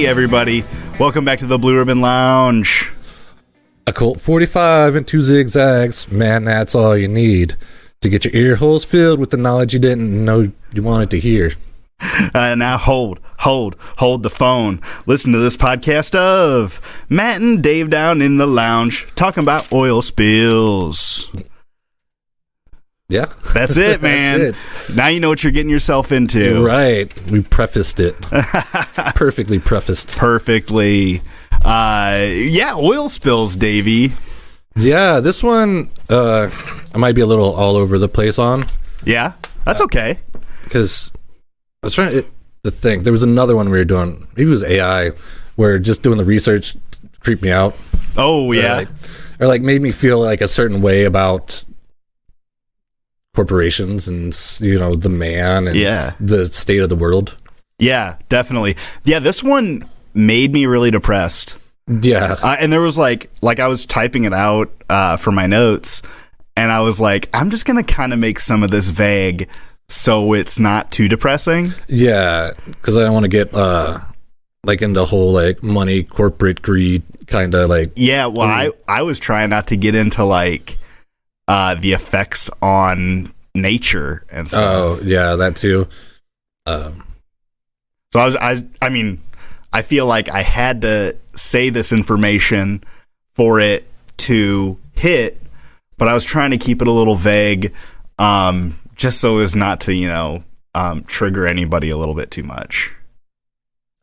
Hey everybody, welcome back to the Blue Ribbon Lounge. A Colt 45 and 2 zigzags, man, that's all you need to get your ear holes filled with the knowledge you didn't know you wanted to hear. Now hold the phone. Listen to this podcast of Matt and Dave down in the lounge talking about oil spills. Yeah. That's it, man. That's it. Now you know what you're getting yourself into. Right. We prefaced it. Perfectly prefaced. Perfectly. Yeah, oil spills, Davey. Yeah, this one I might be a little all over the place on. Yeah, that's okay. Because I was trying to think. There was another one we were doing. Maybe it was AI, where just doing the research creeped me out. Oh, yeah. Or made me feel like a certain way about corporations and, you know, the man and the state of the world. Yeah, definitely. Yeah, this one made me really depressed. Yeah. And there was like I was typing it out for my notes, and I was like, I'm just going to kind of make some of this vague so it's not too depressing. Yeah, because I don't want to get into whole money, corporate greed kind of Yeah, well, I was trying not to get into the effects on nature and stuff. Oh, yeah, that too. So I feel like I had to say this information for it to hit, but I was trying to keep it a little vague, just so as not to, trigger anybody a little bit too much.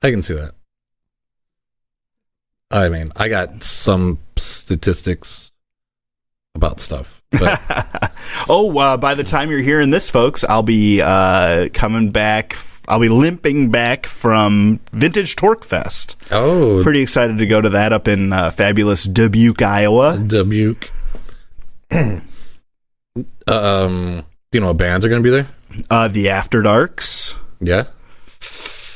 I can see that. I mean, I got some statistics about stuff. But by the time you're hearing this, folks, I'll be coming back. I'll be limping back from Vintage Torque Fest. Oh, pretty excited to go to that up in fabulous Dubuque, Iowa. Dubuque. Do you know what bands are going to be there? The After Darks. Yeah,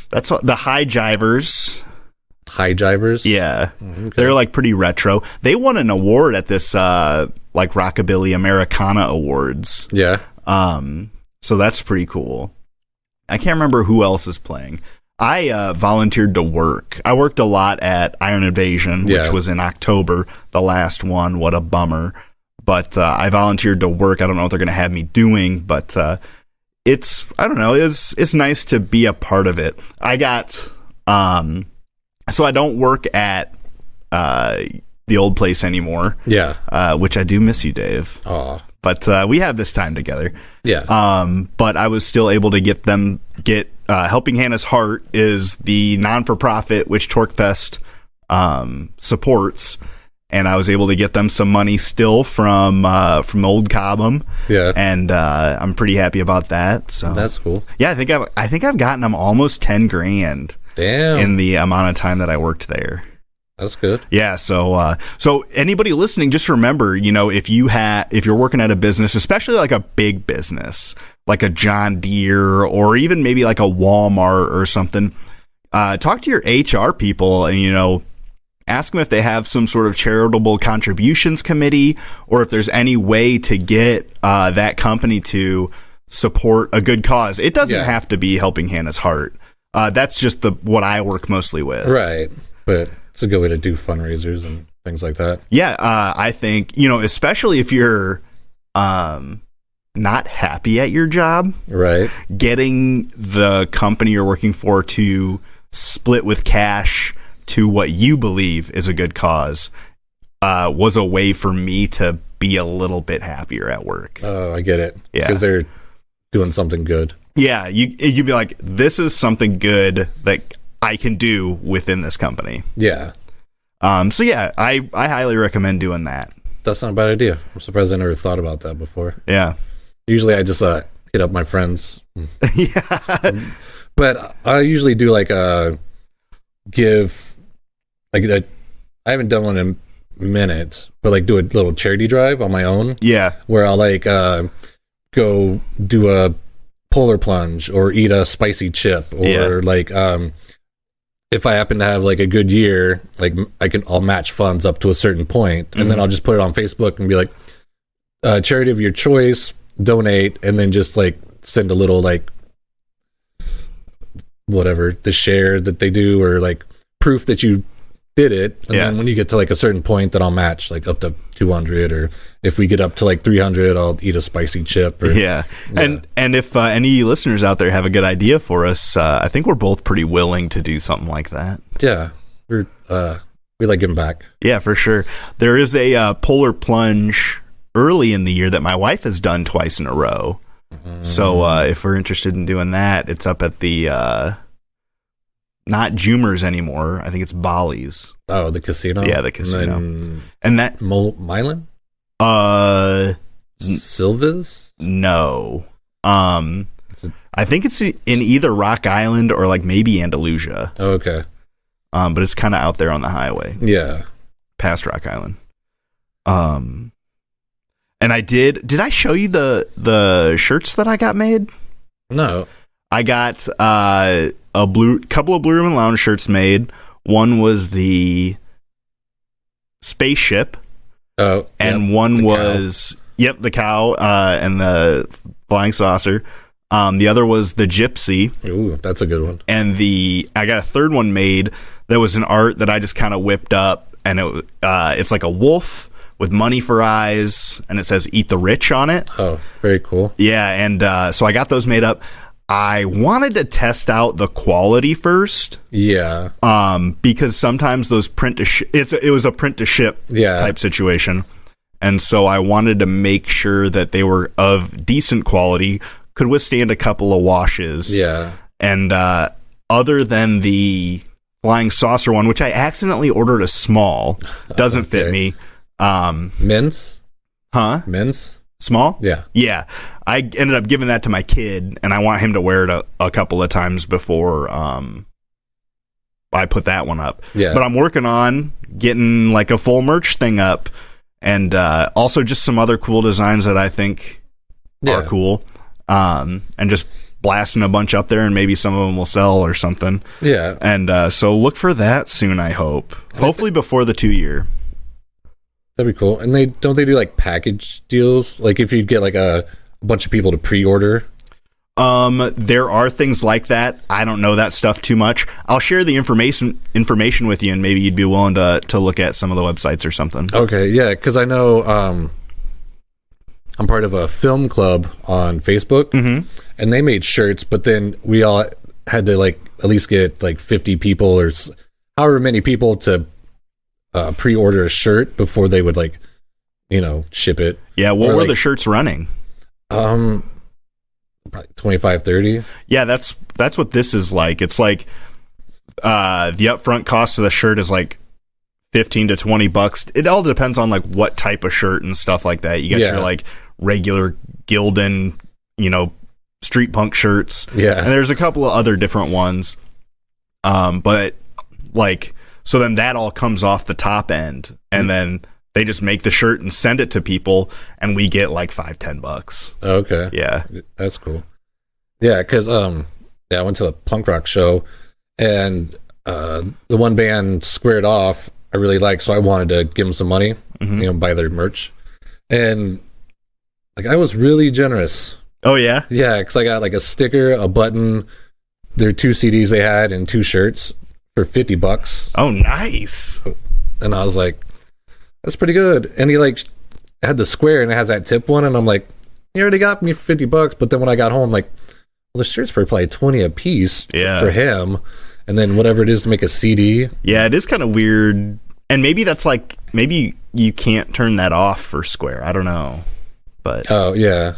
that's the High Jivers. High Jivers. Yeah, okay. They're pretty retro. They won an award at this Rockabilly Americana Awards. Yeah. So that's pretty cool. I can't remember who else is playing. I volunteered to work. I worked a lot at Iron Invasion, which was in October, the last one. What a bummer. But I volunteered to work. I don't know what they're going to have me doing, but it's nice to be a part of it. I got so I don't work at the old place anymore. Yeah. Which I do miss you, Dave. Aw. But we have this time together. Yeah. But I was still able to get Helping Hannah's Heart is the non-for-profit which TorqueFest supports, and I was able to get them some money still from Old Cobham. Yeah. And I'm pretty happy about that. So that's cool. Yeah, I think I've gotten them almost $10,000. Damn. In the amount of time that I worked there. That's good. Yeah, so anybody listening, just remember, if you're working at a business, especially like a big business, like a John Deere or even maybe like a Walmart or something, talk to your HR people and, ask them if they have some sort of charitable contributions committee or if there's any way to get that company to support a good cause. It doesn't have to be Helping Hannah's Heart. That's just what I work mostly with. Right, but it's a good way to do fundraisers and things like that. Yeah, I think, especially if you're not happy at your job, right? Getting the company you're working for to split with cash to what you believe is a good cause was a way for me to be a little bit happier at work. Oh, I get it. Yeah. Because they're doing something good. Yeah, you'd be like, this is something good that I can do within this company. Yeah. So yeah, I highly recommend doing that. That's not a bad idea. I'm surprised I never thought about that before. Yeah. Usually I just hit up my friends. Yeah. But I usually do give I haven't done one in minutes, but do a little charity drive on my own. Yeah. Where I'll go do a polar plunge or eat a spicy chip or if I happen to have a good year, I'll match funds up to a certain point, and then I'll just put it on Facebook and be like, charity of your choice, donate, and then just send a little whatever the share that they do or proof that you did it, and then when you get to like a certain point, then I'll match like up to 200, or if we get up to like 300, I'll eat a spicy chip. Or, and if any listeners out there have a good idea for us, I think we're both pretty willing to do something like that. Yeah, we like giving back. Yeah, for sure. There is a polar plunge early in the year that my wife has done twice in a row. So if we're interested in doing that, it's up at the not Jumers anymore. I think it's Bali's. Oh, the casino. Yeah, the casino. And that Milan? Silva's? No. I think it's in either Rock Island or like maybe Andalusia. Oh, okay. But it's kind of out there on the highway. Yeah. Past Rock Island. And I did I show you the shirts that I got made? No. I got couple of Blue Ribbon Lounge shirts made. One was the spaceship. Oh, and one was the cow and the flying saucer. The other was the gypsy. Ooh, that's a good one. And I got a third one made that was an art that I just kind of whipped up, and it's like a wolf with money for eyes, and it says "Eat the Rich" on it. Oh, very cool. Yeah, and so I got those made up. I wanted to test out the quality first. Yeah. Because sometimes those print to ship, it was a print to ship type situation. And so I wanted to make sure that they were of decent quality, could withstand a couple of washes. Yeah. And other than the flying saucer one, which I accidentally ordered a small, doesn't fit me. Men's? Huh? Men's? Small? Yeah. Yeah. I ended up giving that to my kid, and I want him to wear it a couple of times before I put that one up. Yeah. But I'm working on getting like a full merch thing up, and also just some other cool designs that I think are cool, and just blasting a bunch up there, and maybe some of them will sell or something. Yeah. And so look for that soon, I hope. Hopefully before the 2-year. That'd be cool. And don't they do like package deals? Like if you get like a bunch of people to pre-order? There are things like that. I don't know that stuff too much. I'll share the information with you, and maybe you'd be willing to look at some of the websites or something. Okay, yeah, because I know I'm part of a film club on Facebook, and they made shirts, but then we all had to like at least get like 50 people or however many people to pre-order a shirt before they would like, ship it. Yeah, what were the shirts running? Probably 25, 30. Yeah, that's what this is like. It's like the upfront cost of the shirt is like $15 to $20. It all depends on like what type of shirt and stuff like that. You get your like regular Gildan, street punk shirts. Yeah. And there's a couple of other different ones. But like, so then that all comes off the top end, and then they just make the shirt and send it to people, and we get like $5-10. Okay. Yeah. That's cool. Yeah, because I went to a punk rock show, and the one band Squared Off I really like, so I wanted to give them some money, buy their merch. And like I was really generous. Oh yeah? Yeah, because I got like a sticker, a button, their 2 CDs they had, and 2 shirts for $50. Oh, nice. And I was like, that's pretty good. And he like had the square, and it has that tip one, and I'm like, he already got me $50. But then when I got home, I'm like, well, the shirts were probably 20 a piece for him, and then whatever it is to make a CD. Yeah, it is kind of weird, and maybe that's like maybe you can't turn that off for Square. I don't know, but yeah,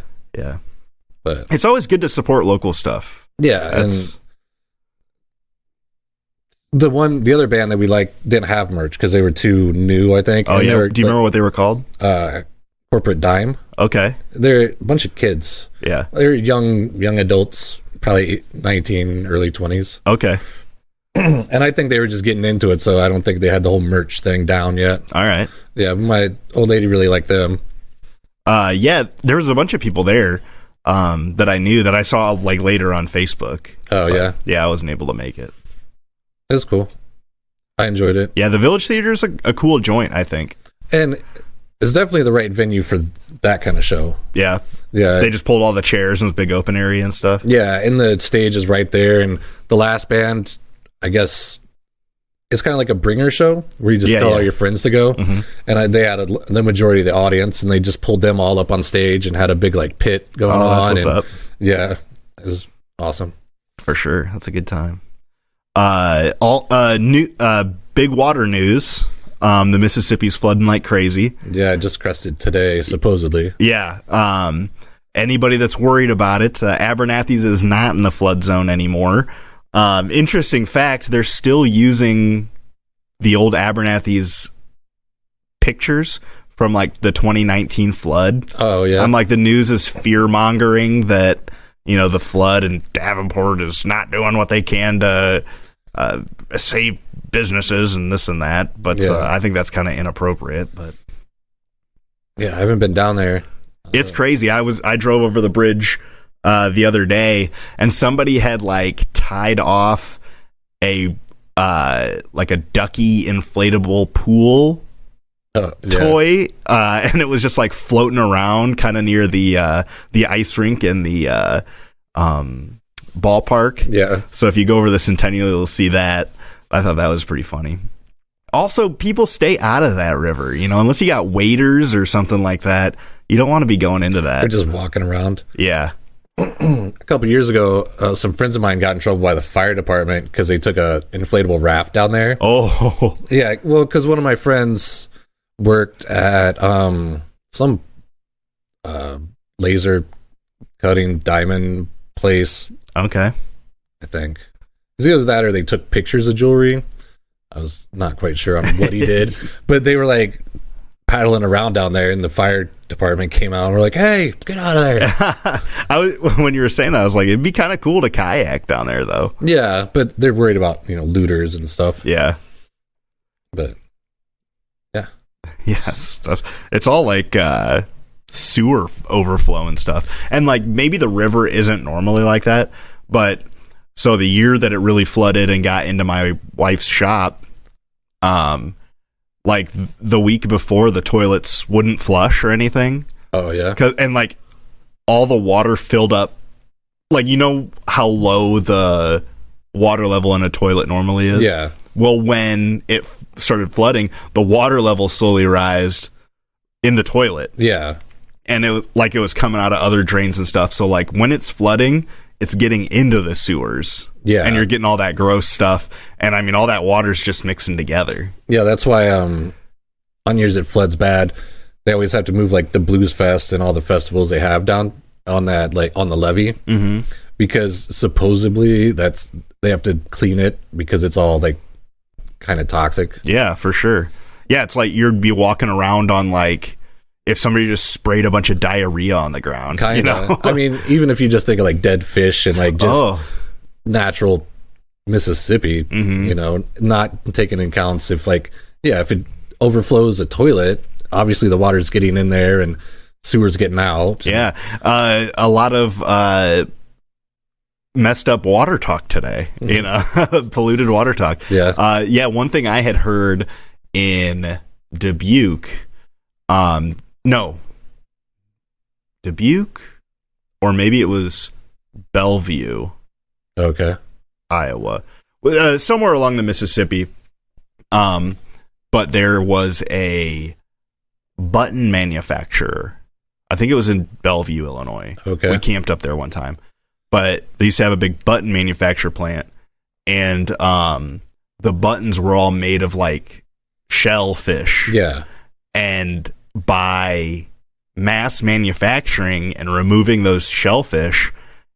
but it's always good to support local stuff. Yeah, and the other band that we didn't have merch because they were too new, I think. Oh, yeah. Do you remember what they were called? Corporate Dime. Okay. They're a bunch of kids. Yeah. They're young adults, probably 19, early 20s. Okay. And I think they were just getting into it, so I don't think they had the whole merch thing down yet. All right. Yeah, my old lady really liked them. Yeah, there was a bunch of people there that I knew that I saw like later on Facebook. Oh, yeah? Yeah, I wasn't able to make it. It was cool. I enjoyed it. Yeah, the Village Theater is a cool joint, I think. And it's definitely the right venue for that kind of show. Yeah. Yeah. They just pulled all the chairs in this big open area and stuff. Yeah, and the stage is right there. And the last band, I guess, it's kind of like a bringer show where you just tell all your friends to go. And they had the majority of the audience, and they just pulled them all up on stage and had a big like pit going on. That's what's up. Yeah, it was awesome for sure. That's a good time. Big water news. The Mississippi's flooding like crazy. Yeah, it just crested today, supposedly. Yeah. Anybody that's worried about it, Abernathy's is not in the flood zone anymore. Interesting fact, they're still using the old Abernathy's pictures from like the 2019 flood. Oh, yeah. I'm like, the news is fear-mongering that, you know, the flood and Davenport is not doing what they can to save businesses and this and that. But I think that's kind of inappropriate. But yeah, I haven't been down there. It's crazy. I drove over the bridge the other day, and somebody had like tied off a like a ducky inflatable pool toy, and it was just like floating around kind of near the ice rink and the ballpark. Yeah. So if you go over the Centennial, you'll see that. I thought that was pretty funny. Also, people stay out of that river, you know, unless you got waders or something like that. You don't want to be going into that. They're just walking around. Yeah. A couple years ago, some friends of mine got in trouble by the fire department because they took a inflatable raft down there. Oh. Yeah, well, because one of my friends worked at some laser cutting diamond place. Okay. I think. It's either that or they took pictures of jewelry. I was not quite sure on what he did, but they were like paddling around down there, and the fire department came out and were like, "Hey, get out of there!" When you were saying that, I was like, it'd be kind of cool to kayak down there, though. Yeah, but they're worried about looters and stuff. Yeah, but yeah, yes, it's all like sewer overflow and stuff, and like maybe the river isn't normally like that, but so the year that it really flooded and got into my wife's shop, like the week before, the toilets wouldn't flush or anything. Oh yeah, and like all the water filled up. Like, you know how low the water level in a toilet normally is? Yeah. Well, when it started flooding, the water level slowly rised in the toilet. Yeah. And it was coming out of other drains and stuff. So like when it's flooding, it's getting into the sewers. Yeah. And you're getting all that gross stuff. And I mean, all that water's just mixing together. Yeah, that's why on years it floods bad, they always have to move like the Blues Fest and all the festivals they have down on that, like on the levee. Mm-hmm. Because supposedly they have to clean it because it's all like kind of toxic. Yeah, for sure. Yeah, it's like you'd be walking around on like if somebody just sprayed a bunch of diarrhea on the ground. Kind of. You know? I mean, even if you just think of like dead fish and like just natural Mississippi, not taking into account if if it overflows a toilet, obviously the water's getting in there and sewer's getting out. Yeah. A lot of messed up water talk today, polluted water talk. Yeah. One thing I had heard in Dubuque, Dubuque, or maybe it was Bellevue. Okay. Iowa. Somewhere along the Mississippi. But there was a button manufacturer. I think it was in Bellevue, Illinois. Okay. We camped up there one time. But they used to have a big button manufacturer plant. And the buttons were all made of like shellfish. Yeah. And by mass manufacturing and removing those shellfish,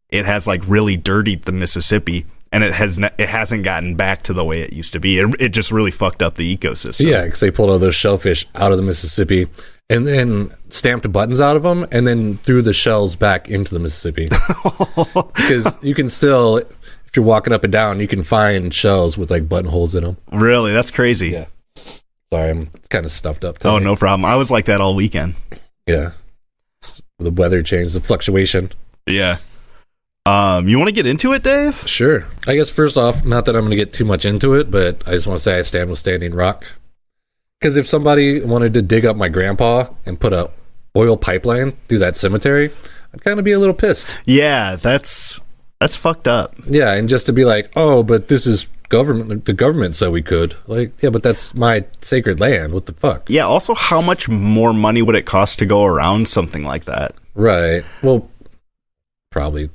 it has like really dirtied the Mississippi, and it hasn't gotten back to the way it used to be. It just really fucked up the ecosystem. Yeah, because they pulled all those shellfish out of the Mississippi and then stamped buttons out of them and then threw the shells back into the Mississippi. Because you can still, if you're walking up and down, you can find shells with like buttonholes in them. Really? That's crazy. Yeah. Sorry, I'm kind of stuffed up. Oh, no problem. I was like that all weekend. Yeah. The weather change, the fluctuation. Yeah. You want to get into it, Dave? Sure. I guess first off, not that I'm going to get too much into it, but I just want to say I stand with Standing Rock. Because if somebody wanted to dig up my grandpa and put a oil pipeline through that cemetery, I'd kind of be a little pissed. Yeah, that's fucked up. Yeah, and just to be like, oh, but this is the government said we could. Like, yeah, but that's my sacred land. What the fuck? Yeah, also, how much more money would it cost to go around something like that? Right. Well, probably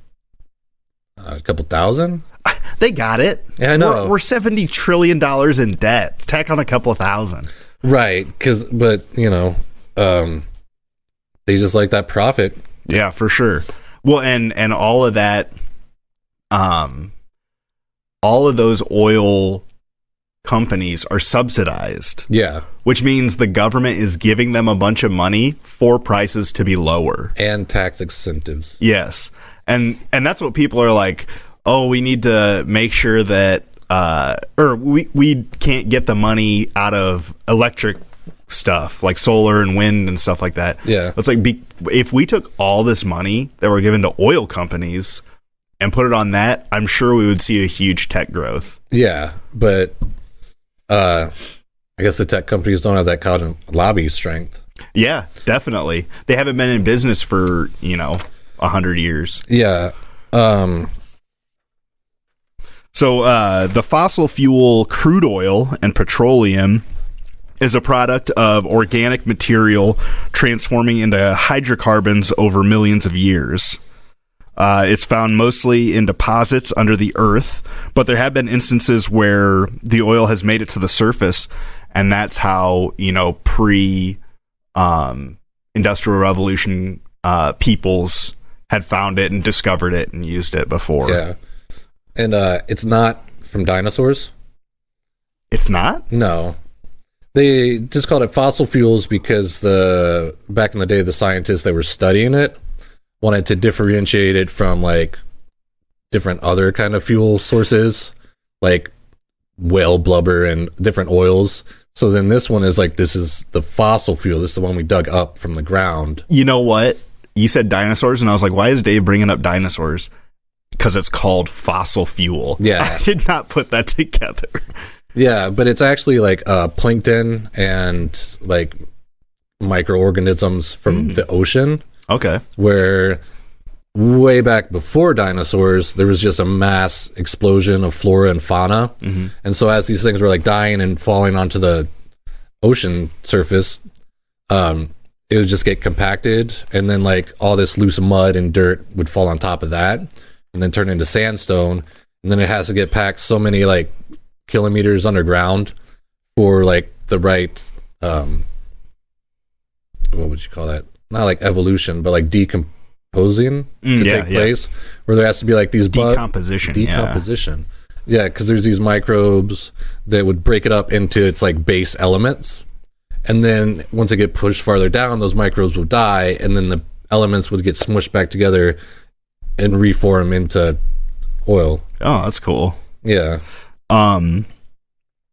a couple thousand. They got it. Yeah, I know. We're $70 trillion in debt. Tack on a couple of thousand. Right. But, you know, they just like that profit. Yeah, for sure. Well, and all of that, all of those oil companies are subsidized. Yeah. Which means the government is giving them a bunch of money for prices to be lower. And tax incentives. Yes. And that's what people are like, oh, we need to make sure that, or we can't get the money out of electric stuff like solar and wind and stuff like that. Yeah. It's like, if we took all this money that we're given to oil companies and put it on that, I'm sure we would see a huge tech growth. Yeah. But, I guess the tech companies don't have that kind of lobby strength. Yeah, definitely. They haven't been in business for, 100 years. Yeah. So the fossil fuel crude oil and petroleum is a product of organic material transforming into hydrocarbons over millions of years. It's found mostly in deposits under the earth, but there have been instances where the oil has made it to the surface, and that's how, pre-industrial revolution peoples had found it and discovered it and used it before. Yeah. And it's not from dinosaurs. It's not? No. They just called it fossil fuels because back in the day, the scientists that were studying it wanted to differentiate it from like different other kind of fuel sources, like whale blubber and different oils. So then this one is like, this is the fossil fuel. This is the one we dug up from the ground. You know what? You said dinosaurs, and I was like, why is Dave bringing up dinosaurs? Because it's called fossil fuel. Yeah. I did not put that together. Yeah, but it's actually like plankton and like microorganisms from the ocean. Okay. Where way back before dinosaurs, there was just a mass explosion of flora and fauna. Mm-hmm. And so as these things were like dying and falling onto the ocean surface, it would just get compacted. And then like all this loose mud and dirt would fall on top of that and then turn into sandstone. And then it has to get packed so many like kilometers underground for like the right, what would you call that? Not like evolution, but like decomposing to take place, where there has to be like these decomposition. Yeah, because there's these microbes that would break it up into its like base elements, and then once it get pushed farther down, those microbes would die, and then the elements would get smushed back together and reform into oil. Oh, that's cool. Yeah. And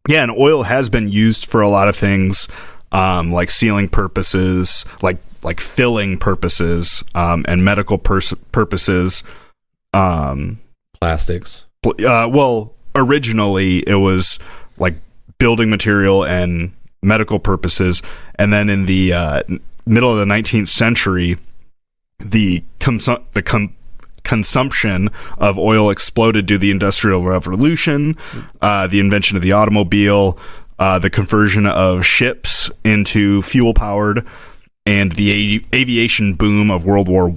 oil has been used for a lot of things, like sealing purposes, like filling purposes, and medical purposes. Plastics. Well, originally it was like building material and medical purposes, and then in the middle of the 19th century, the consumption of oil exploded due to the Industrial Revolution, the invention of the automobile, the conversion of ships into fuel-powered, and the aviation boom of World War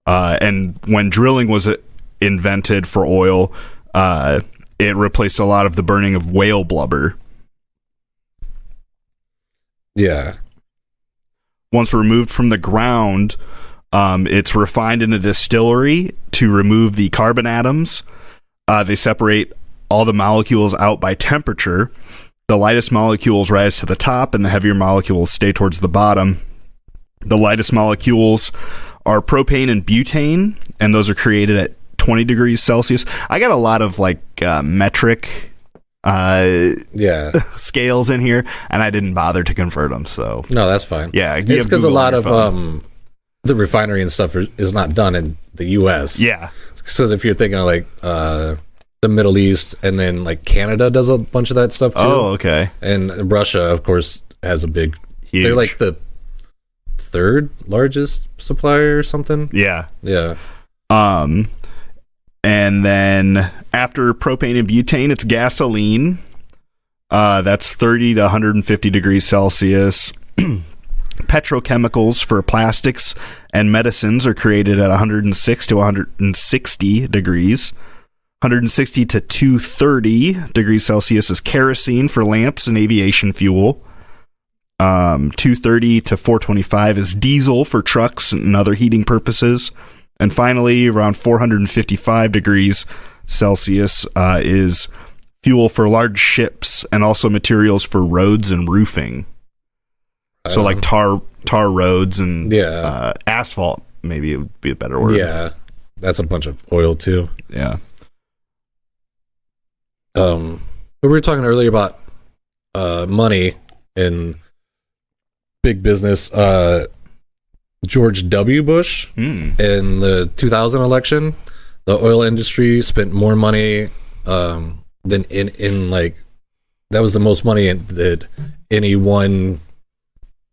I. And when drilling was invented for oil, it replaced a lot of the burning of whale blubber. Yeah. Once removed from the ground, it's refined in a distillery to remove the carbon atoms. They separate all the molecules out by temperature. The lightest molecules rise to the top, and the heavier molecules stay towards the bottom. The lightest molecules are propane and butane, and those are created at 20 degrees Celsius. I got a lot of like metric scales in here, and I didn't bother to convert them. So no, that's fine. Yeah, it's because a lot of the refinery and stuff is not done in the U.S. Yeah. So if you're thinking of like the Middle East, and then like Canada does a bunch of that stuff too. Oh, okay. And Russia, of course, has a big. Huge. They're like the third largest supplier or something. Yeah. Yeah. And then after propane and butane, it's gasoline. That's 30 to 150 degrees Celsius. Petrochemicals for plastics and medicines are created at 106 to 160 degrees. 160 to 230 degrees Celsius is kerosene for lamps and aviation fuel. 230 to 425 is diesel for trucks and other heating purposes. And finally, around 455 degrees Celsius is fuel for large ships and also materials for roads and roofing. So like tar roads and asphalt, maybe it would be a better word. Yeah, that's a bunch of oil too. Yeah. We were talking earlier about money in big business. George W. Bush in the 2000 election, the oil industry spent more money than in like, that was the most money that any one,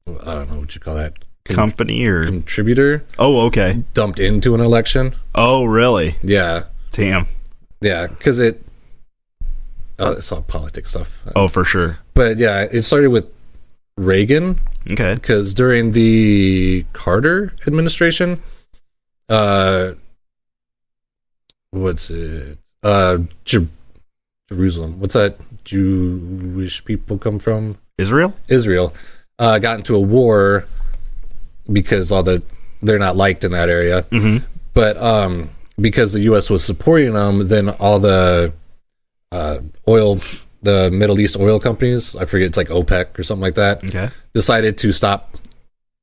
I don't know what you call that, company or contributor. Oh, okay. Dumped into an election. Oh, really? Yeah. Damn. Yeah, because it's all politics stuff. Oh, for sure. But yeah, it started with Reagan. Okay. Because during the Carter administration, what's it? Jerusalem. What's that Jewish people come from? Israel. Got into a war because they're not liked in that area. Mm-hmm. But because the U.S. was supporting them, then all the the Middle East oil companies, I forget, it's like OPEC or something like that, decided to stop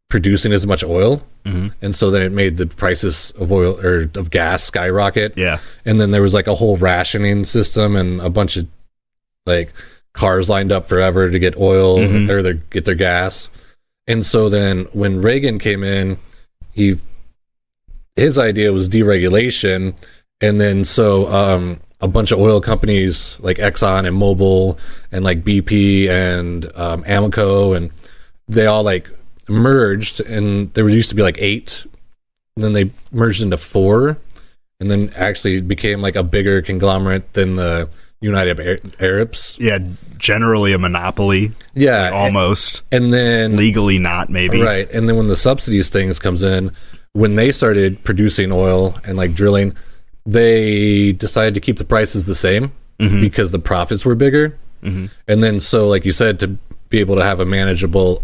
producing as much oil. Mm-hmm. And so then it made the prices of oil or of gas skyrocket. Yeah. And then there was like a whole rationing system and a bunch of like cars lined up forever to get oil or get their gas. And so then when Reagan came in, his idea was deregulation. And then so a bunch of oil companies like Exxon and Mobil and like BP and Amoco, and they all like merged, and there used to be like 8, and then they merged into 4, and then actually became like a bigger conglomerate than the United Arabs. Yeah, generally a monopoly. Yeah, like almost. And then legally not, maybe. Right. And then when the subsidies things comes in, when they started producing oil and like drilling, they decided to keep the prices the same because the profits were bigger. Mm-hmm. And then so like you said, to be able to have a manageable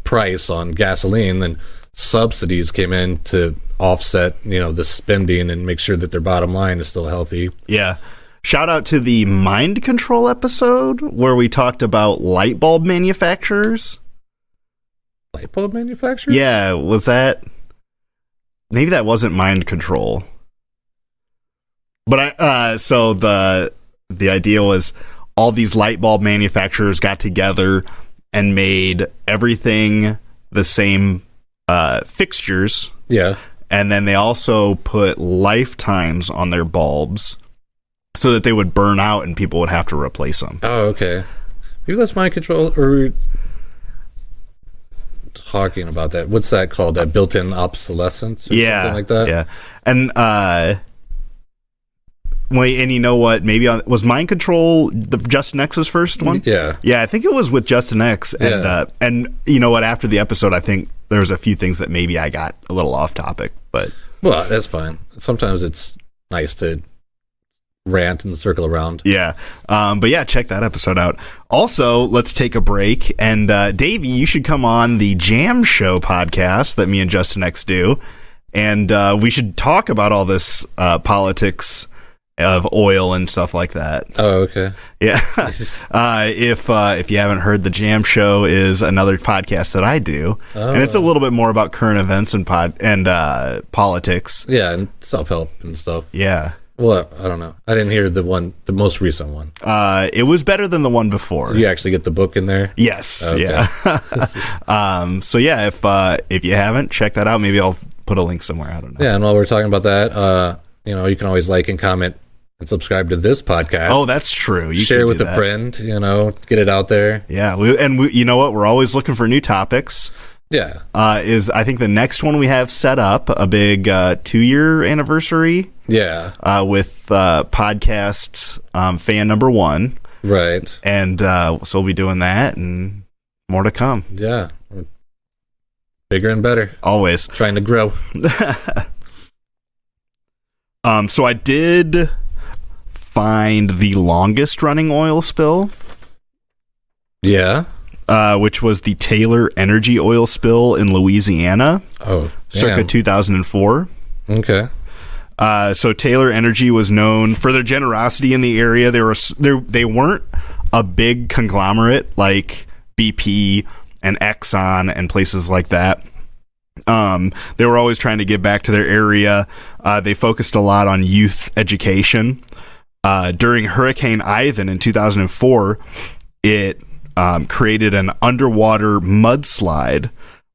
price on gasoline, then subsidies came in to offset, the spending and make sure that their bottom line is still healthy. Yeah. Shout out to the mind control episode where we talked about light bulb manufacturers. Light bulb manufacturers? Yeah, was that? Maybe that wasn't mind control. But so the idea was all these light bulb manufacturers got together and made everything the same fixtures. Yeah. And then they also put lifetimes on their bulbs so that they would burn out and people would have to replace them. Oh, okay. Maybe that's mind control, or we're talking about that. What's that called? That built-in obsolescence or something like that? Yeah. And wait, and you know what? Maybe was Mind Control the Justin X's first one? Yeah. Yeah, I think it was with Justin X. And and you know what? After the episode, I think there was a few things that maybe I got a little off topic, but well, that's fine. Sometimes it's nice to rant and circle around. Yeah. But yeah, check that episode out. Also, let's take a break. And Davey, you should come on the Jam Show podcast that me and Justin X do. And we should talk about all this politics of oil and stuff like that. Oh, okay. Yeah. If you haven't heard, the Jam Show is another podcast that I do, and it's a little bit more about current events and politics. Yeah, and self-help and stuff. Yeah. Well, I don't know. I didn't hear the most recent one. It was better than the one before. Did you actually get the book in there? Yes. Okay. Yeah. So yeah, if you haven't, check that out. Maybe I'll put a link somewhere. I don't know. Yeah, and while we're talking about that, you can always like and comment and subscribe to this podcast. Oh, that's true. You share with a friend, get it out there. Yeah. We you know what? We're always looking for new topics. Yeah. I think the next one we have set up, a big 2-year anniversary. Yeah. With podcast fan number 1. Right. And so we'll be doing that and more to come. Yeah. Bigger and better. Always. Trying to grow. So I did find the longest running oil spill. Yeah. Which was the Taylor Energy oil spill in Louisiana. Oh, circa 2004. Okay. So Taylor Energy was known for their generosity in the area. They weren't a big conglomerate like BP and Exxon and places like that. They were always trying to give back to their area. They focused a lot on youth education. During Hurricane Ivan in 2004, it created an underwater mudslide,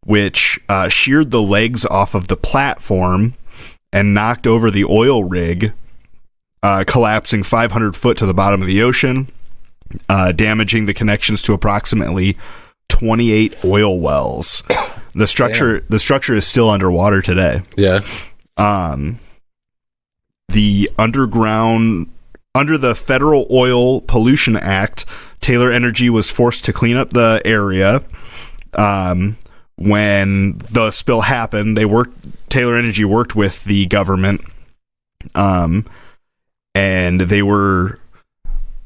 which sheared the legs off of the platform and knocked over the oil rig, collapsing 500 foot to the bottom of the ocean, damaging the connections to approximately 28 oil wells. The structure is still underwater today. Yeah. The underground, under the Federal Oil Pollution Act, Taylor Energy was forced to clean up the area. When the spill happened, Taylor Energy worked with the government, and they were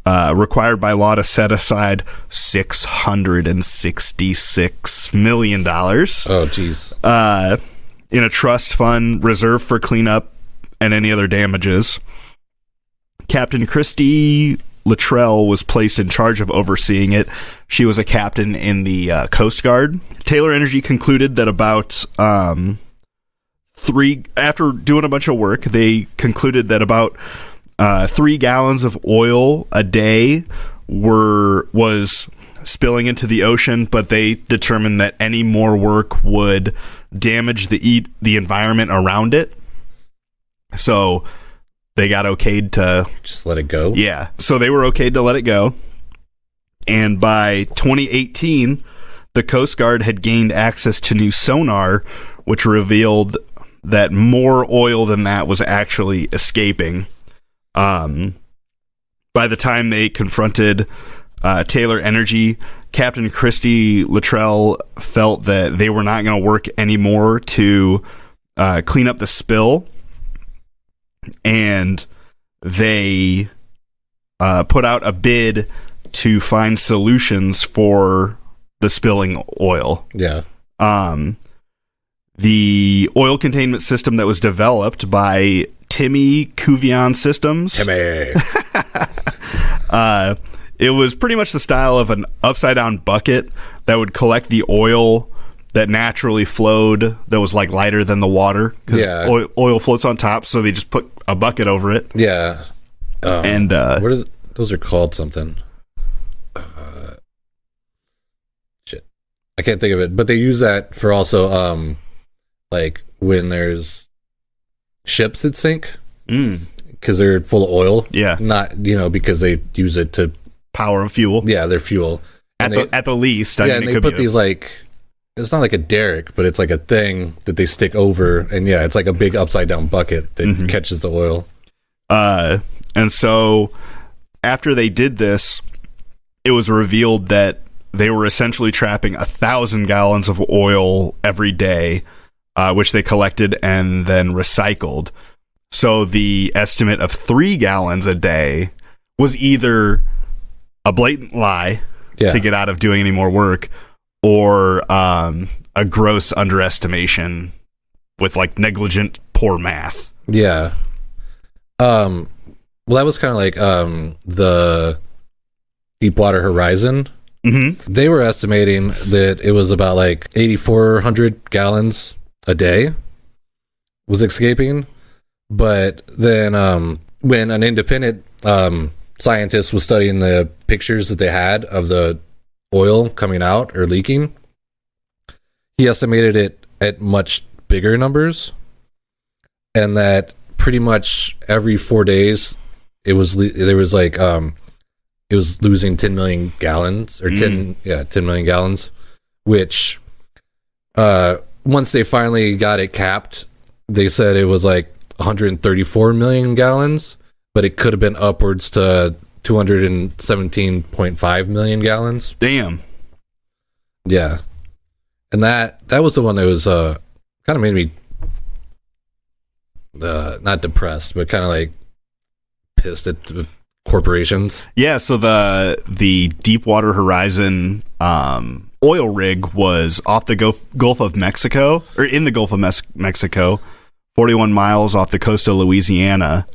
required by law to set aside $666 million. Oh, geez. In a trust fund reserved for cleanup and any other damages. Captain Christy Luttrell was placed in charge of overseeing it. She was a captain in the Coast Guard. Taylor Energy concluded that after doing a bunch of work, they concluded that about 3 gallons of oil a day was spilling into the ocean, but they determined that any more work would damage the environment around it. So they got okayed to just let it go. Yeah. So they were okayed to let it go. And by 2018, the Coast Guard had gained access to new sonar, which revealed that more oil than that was actually escaping. By the time they confronted Taylor Energy, Captain Christy Luttrell felt that they were not going to work anymore to clean up the spill. And they put out a bid to find solutions for the spilling oil. Yeah. The oil containment system that was developed by Timmy Cuvion Systems. Timmy. It was pretty much the style of an upside-down bucket that would collect the oil that naturally flowed, that was like lighter than the water, because oil floats on top, so they just put a bucket over it. Yeah. And those are called something. Shit, I can't think of it, but they use that for also like when there's ships that sink because they're full of oil. Yeah. Not because they use it to power and fuel. Yeah, they're fuel at the least. And they put these like, it's not like a derrick, but it's like a thing that they stick over, and it's like a big upside down bucket that catches the oil. And so after they did this, it was revealed that they were essentially trapping 1,000 gallons of oil every day, which they collected and then recycled. So the estimate of 3 gallons a day was either a blatant lie to get out of doing any more work, or a gross underestimation with like negligent poor math. Yeah. Well, that was kind of like the Deepwater Horizon. Mm-hmm. They were estimating that it was about like 8,400 gallons a day was escaping. But then when an independent scientist was studying the pictures that they had of the oil coming out or leaking, he estimated it at much bigger numbers, and that pretty much every 4 days it was losing 10 million gallons or 10 million gallons, which once they finally got it capped, they said it was like 134 million gallons, but it could have been upwards to 217.5 million gallons. Damn. Yeah. And that was the one that was kind of made me not depressed, but kind of like pissed at the corporations. Yeah, so the Deepwater Horizon oil rig was off the Gulf of Mexico, or in the Gulf of Mexico, 41 miles off the coast of Louisiana.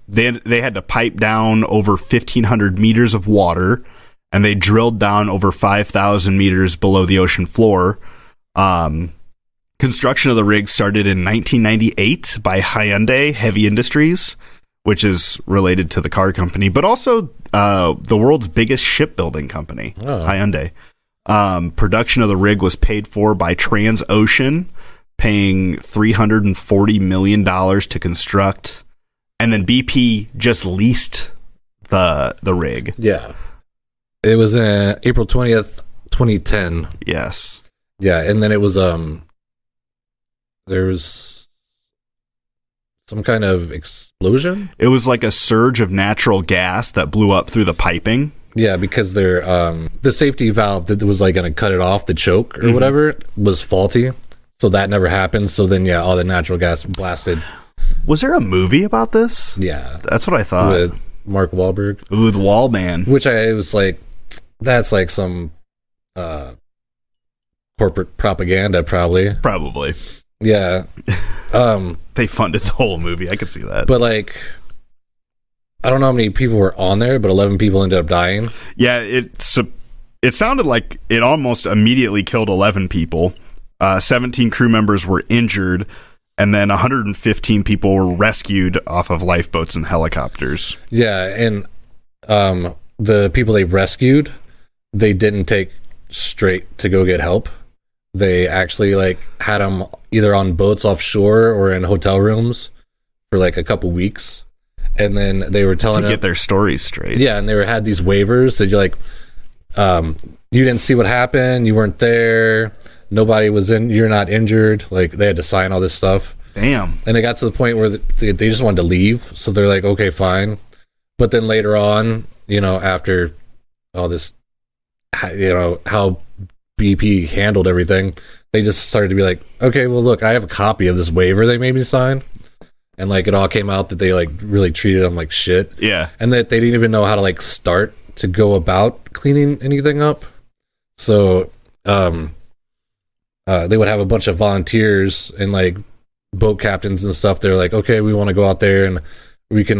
They had to pipe down over 1,500 meters of water, and they drilled down over 5,000 meters below the ocean floor. Construction of the rig started in 1998 by Hyundai Heavy Industries, which is related to the car company, but also the world's biggest shipbuilding company, Hyundai. Production of the rig was paid for by Transocean, paying $340 million to construct, and then BP just leased the rig. Yeah. It was April 20th, 2010. Yes. Yeah, and then it was there was some kind of explosion. It was like a surge of natural gas that blew up through the piping. Yeah, because the safety valve that was like going to cut it off, the choke or whatever, was faulty. So that never happened. So then, yeah, all the natural gas blasted. Was there a movie about this? Yeah. That's what I thought. With Mark Wahlberg. Ooh, the Wall Man. Which it was like, that's like some corporate propaganda, probably. Probably. Yeah. They funded the whole movie. I could see that. But like, I don't know how many people were on there, but 11 people ended up dying. Yeah, it sounded like it almost immediately killed 11 people. 17 crew members were injured, and then 115 people were rescued off of lifeboats and helicopters. Yeah, and the people they rescued, they didn't take straight to go get help. They actually like had them either on boats offshore or in hotel rooms for like a couple weeks, and then they were telling to get their stories straight. Yeah, and they had these waivers that you're like, you didn't see what happened, you weren't there, nobody was in, you're not injured. Like they had to sign all this stuff. Damn. And it got to the point where they just wanted to leave, so they're like, okay, fine. But then later on, after all this, how BP handled everything, they just started to be like, okay, well, look, I have a copy of this waiver they made me sign, and like it all came out that they like really treated them like shit. Yeah, and that they didn't even know how to like start to go about cleaning anything up. So they would have a bunch of volunteers and like boat captains and stuff. They're like, okay, we want to go out there and we can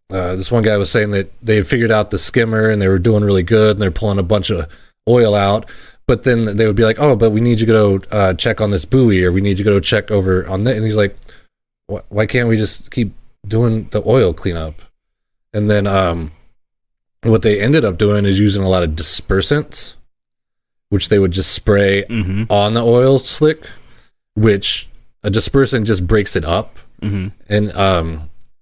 this one guy was saying that they had figured out the skimmer and they were doing really good and they're pulling a bunch of oil out, but then they would be like, oh, but we need you to go check on this buoy, or we need you to go check over on that. And he's like, why can't we just keep doing the oil cleanup? And then what they ended up doing is using a lot of dispersants, which they would just spray on the oil slick, which a dispersant just breaks it up and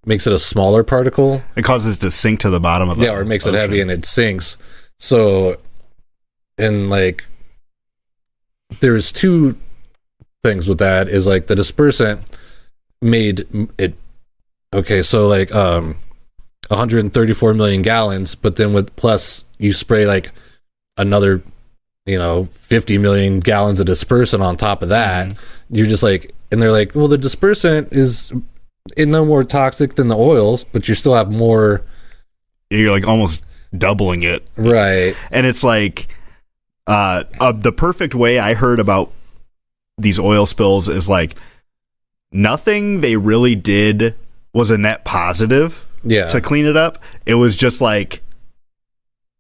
makes it a smaller particle. It causes it to sink to the bottom of the or it makes it heavy and it sinks. So, and like, there's two things with that. Is like the dispersant made it okay. So like 134 million gallons, but then with plus you spray like another 50 million gallons of dispersant on top of that. You're just like, and they're like, well, the dispersant is no more toxic than the oils, but you still have more. You're like almost doubling it, right? And it's like the perfect way I heard about these oil spills is like nothing they really did was a net positive to clean it up. It was just like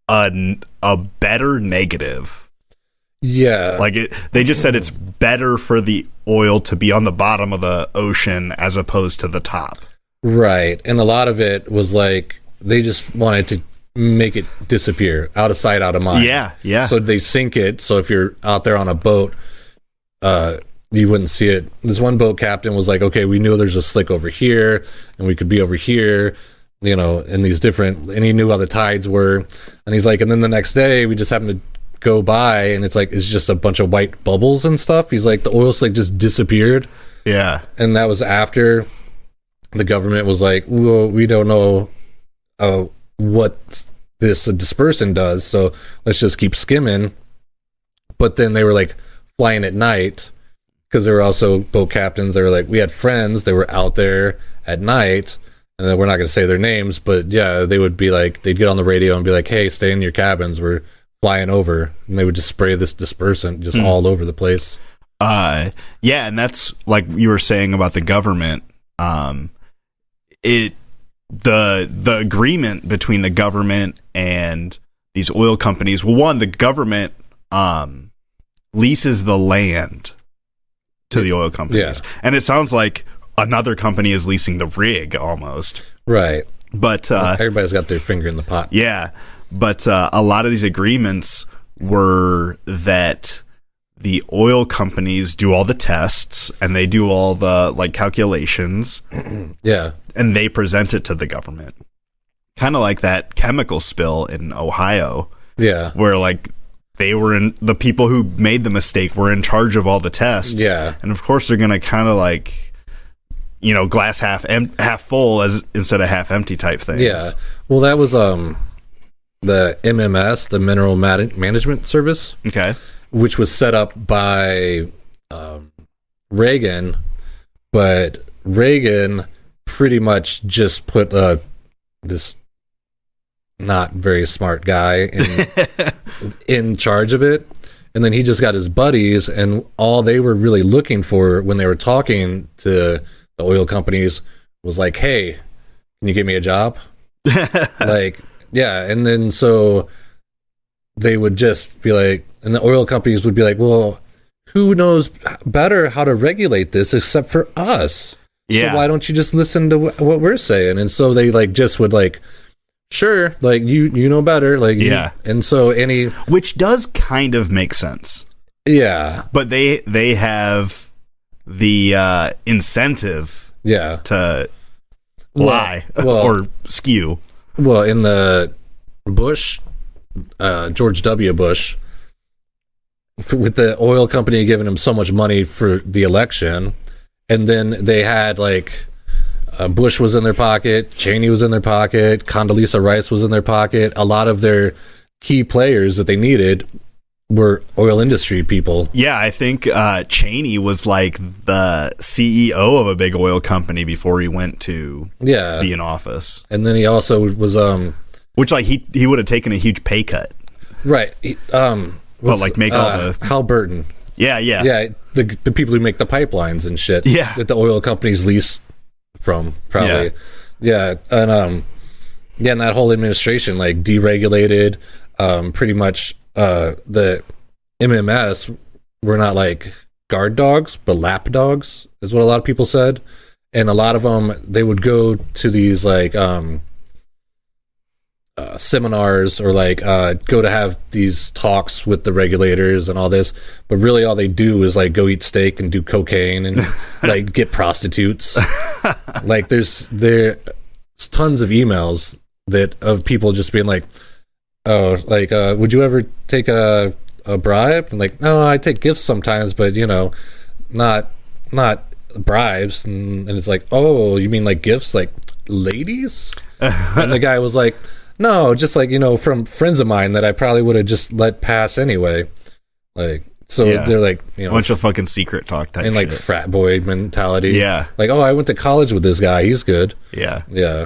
a better negative. Yeah. Like they just said it's better for the oil to be on the bottom of the ocean as opposed to the top. Right. And a lot of it was like they just wanted to make it disappear, out of sight, out of mind. Yeah. So they sink it. So if you're out there on a boat, you wouldn't see it. This one boat captain was like, okay, we knew there's a slick over here and we could be over here, in these different, and he knew how the tides were. And he's like, and then the next day we just happened to go by and it's like, it's just a bunch of white bubbles and stuff. He's like, the oil slick just disappeared. Yeah. And that was after the government was like, well, we don't know what this dispersant does, so let's just keep skimming. But then they were like flying at night, because there were also boat captains. They were like, we had friends that were out there at night, and then we're not going to say their names, but yeah, they would be like, they'd get on the radio and be like, hey, stay in your cabins, we're flying over, and they would just spray this dispersant just all over the place. Yeah, and that's like you were saying about the government. The agreement between the government and these oil companies. Well, one, the government leases the land to the oil companies, and it sounds like another company is leasing the rig almost. Right, but everybody's got their finger in the pot. Yeah, but a lot of these agreements were that the oil companies do all the tests and they do all the like calculations. Yeah. And they present it to the government. Kind of like that chemical spill in Ohio. Yeah. Where like the people who made the mistake were in charge of all the tests. Yeah. And of course they're going to kind of like, glass half full instead of half empty type things. Yeah. Well, that was the MMS, the Mineral Management Service. Okay. Which was set up by Reagan, but Reagan pretty much just put this not very smart guy in charge of it, and then he just got his buddies, and all they were really looking for when they were talking to the oil companies was like, hey, can you get me a job? Like, yeah, and then so they would just be like, and the oil companies would be like, well, who knows better how to regulate this except for us? Yeah. So why don't you just listen to what we're saying? And so they like just would like, sure, like you know better, like yeah. And so which does kind of make sense. Yeah, but they have the incentive, yeah, to lie or skew. Well, in the Bush, George W. Bush, with the oil company giving him so much money for the election, and then they had like Bush was in their pocket, Cheney was in their pocket, Condoleezza Rice was in their pocket. A lot of their key players that they needed were oil industry people. Yeah, I think Cheney was like the CEO of a big oil company before he went to be in office. And then he also was which like he would have taken a huge pay cut. Right. But like make all the Halliburton. Yeah. The people who make the pipelines and shit. Yeah. That the oil companies lease from, probably. Yeah. And and that whole administration like deregulated pretty much the MMS were not like guard dogs, but lap dogs is what a lot of people said. And a lot of them, they would go to these like seminars or like go to have these talks with the regulators and all this, but really all they do is like go eat steak and do cocaine and like get prostitutes. Like there's tons of emails of people just being like, oh, like would you ever take a bribe? And like, no, I take gifts sometimes, but not bribes. And it's like, oh, you mean like gifts, like ladies? And the guy was like, no, just like, from friends of mine that I probably would have just let pass anyway. Like, so they're like, a bunch of fucking secret talk type and like shit. Frat boy mentality. Yeah. Like, oh, I went to college with this guy. He's good. Yeah. Yeah.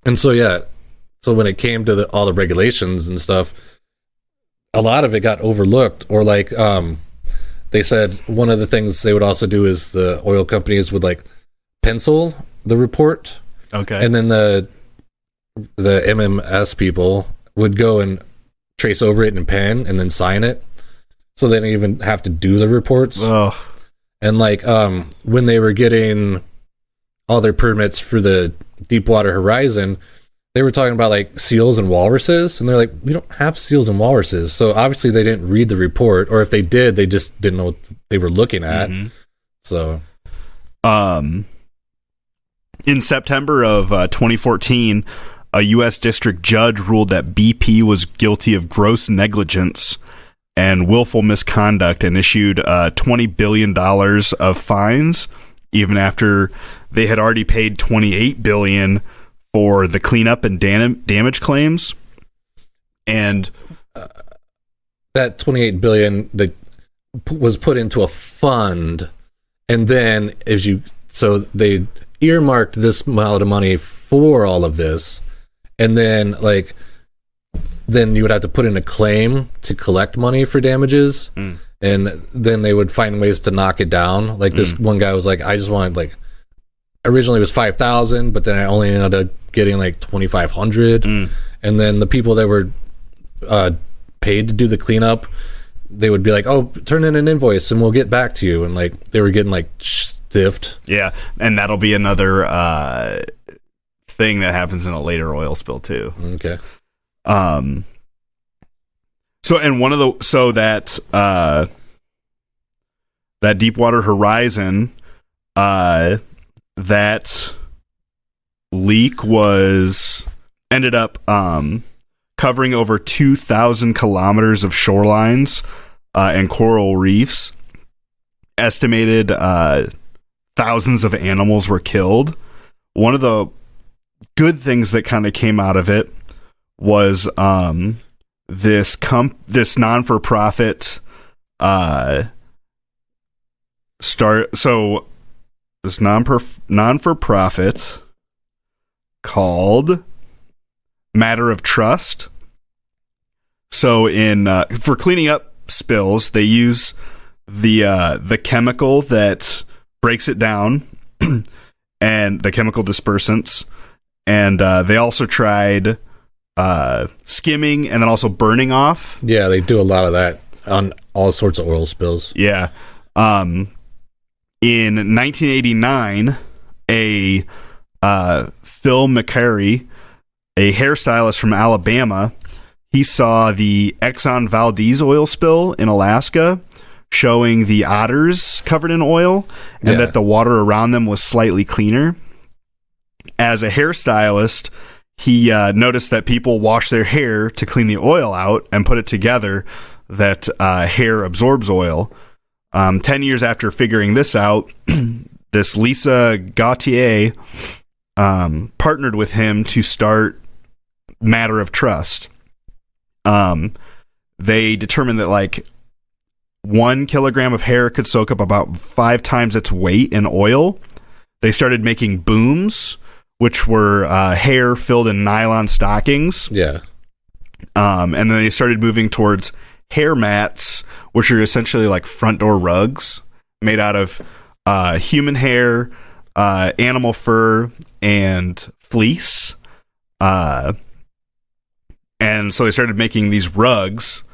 And so, so when it came to all the regulations and stuff, a lot of it got overlooked, or like, they said one of the things they would also do is the oil companies would like pencil the report. Okay. And then the MMS people would go and trace over it in pen and then sign it, so they didn't even have to do the reports. Ugh. And like when they were getting all their permits for the Deepwater Horizon, they were talking about like seals and walruses, and they're like, we don't have seals and walruses. So obviously they didn't read the report, or if they did, they just didn't know what they were looking at. Mm-hmm. So in September of 2014, a U.S. district judge ruled that BP was guilty of gross negligence and willful misconduct, and issued $20 billion of fines, even after they had already paid $28 billion for the cleanup and damage claims. And that $28 billion that was put into a fund, and then so they earmarked this amount of money for all of this, and then then you would have to put in a claim to collect money for damages, and then they would find ways to knock it down. Like this one guy was like, I just wanted originally it was $5,000, but then I only ended up getting $2,500, and then the people that were paid to do the cleanup, they would be like, oh, turn in an invoice and we'll get back to you, and they were getting stiffed. Yeah, and that'll be another thing that happens in a later oil spill too. Okay. That Deepwater Horizon, that leak ended up covering over 2,000 kilometers of shorelines and coral reefs. Estimated thousands of animals were killed. One of the good things that kind of came out of it was this non-for-profit this non-for-profit called Matter of Trust. So for cleaning up spills, they use the chemical that breaks it down and the chemical dispersants, and they also tried skimming and then also burning off. Yeah, they do a lot of that on all sorts of oil spills. Yeah. In 1989, Phil McCary, a hairstylist from Alabama, he saw the Exxon Valdez oil spill in Alaska, showing the otters covered in oil, and that the water around them was slightly cleaner. As a hairstylist, he noticed that people wash their hair to clean the oil out and put it together, that hair absorbs oil. 10 years after figuring this out, this Lisa Gautier partnered with him to start Matter of Trust. They determined that 1 kilogram of hair could soak up about 5 times its weight in oil. They started making booms, which were hair filled in nylon stockings. Yeah. And then they started moving towards hair mats, which are essentially front door rugs made out of human hair, animal fur, and fleece. And so they started making these rugs.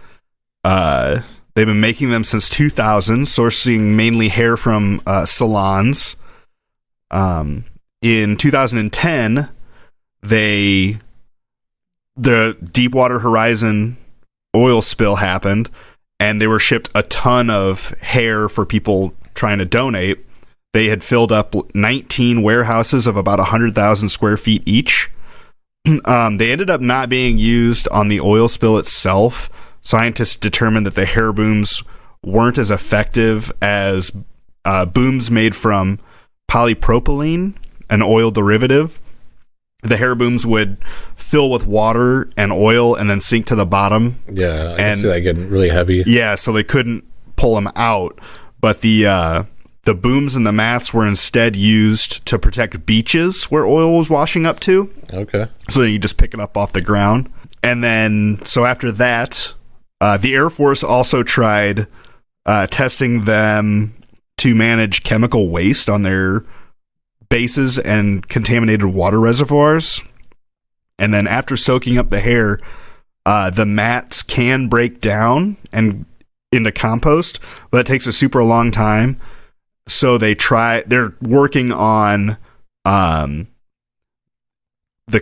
They've been making them since 2000, sourcing mainly hair from salons. In 2010, the Deepwater Horizon oil spill happened, and they were shipped a ton of hair for people trying to donate. They had filled up 19 warehouses of about 100,000 square feet each. They ended up not being used on the oil spill itself. Scientists determined that the hair booms weren't as effective as booms made from polypropylene, an oil derivative. The hair booms would fill with water and oil and then sink to the bottom. Yeah, I can see that getting really heavy. Yeah, so they couldn't pull them out. But the booms and the mats were instead used to protect beaches where oil was washing up to. Okay. So then you just pick it up off the ground. And then, so after that, the Air Force also tried testing them to manage chemical waste on their bases and contaminated water reservoirs. And then after soaking up the hair, the mats can break down and into compost, but it takes a super long time. So they're working on the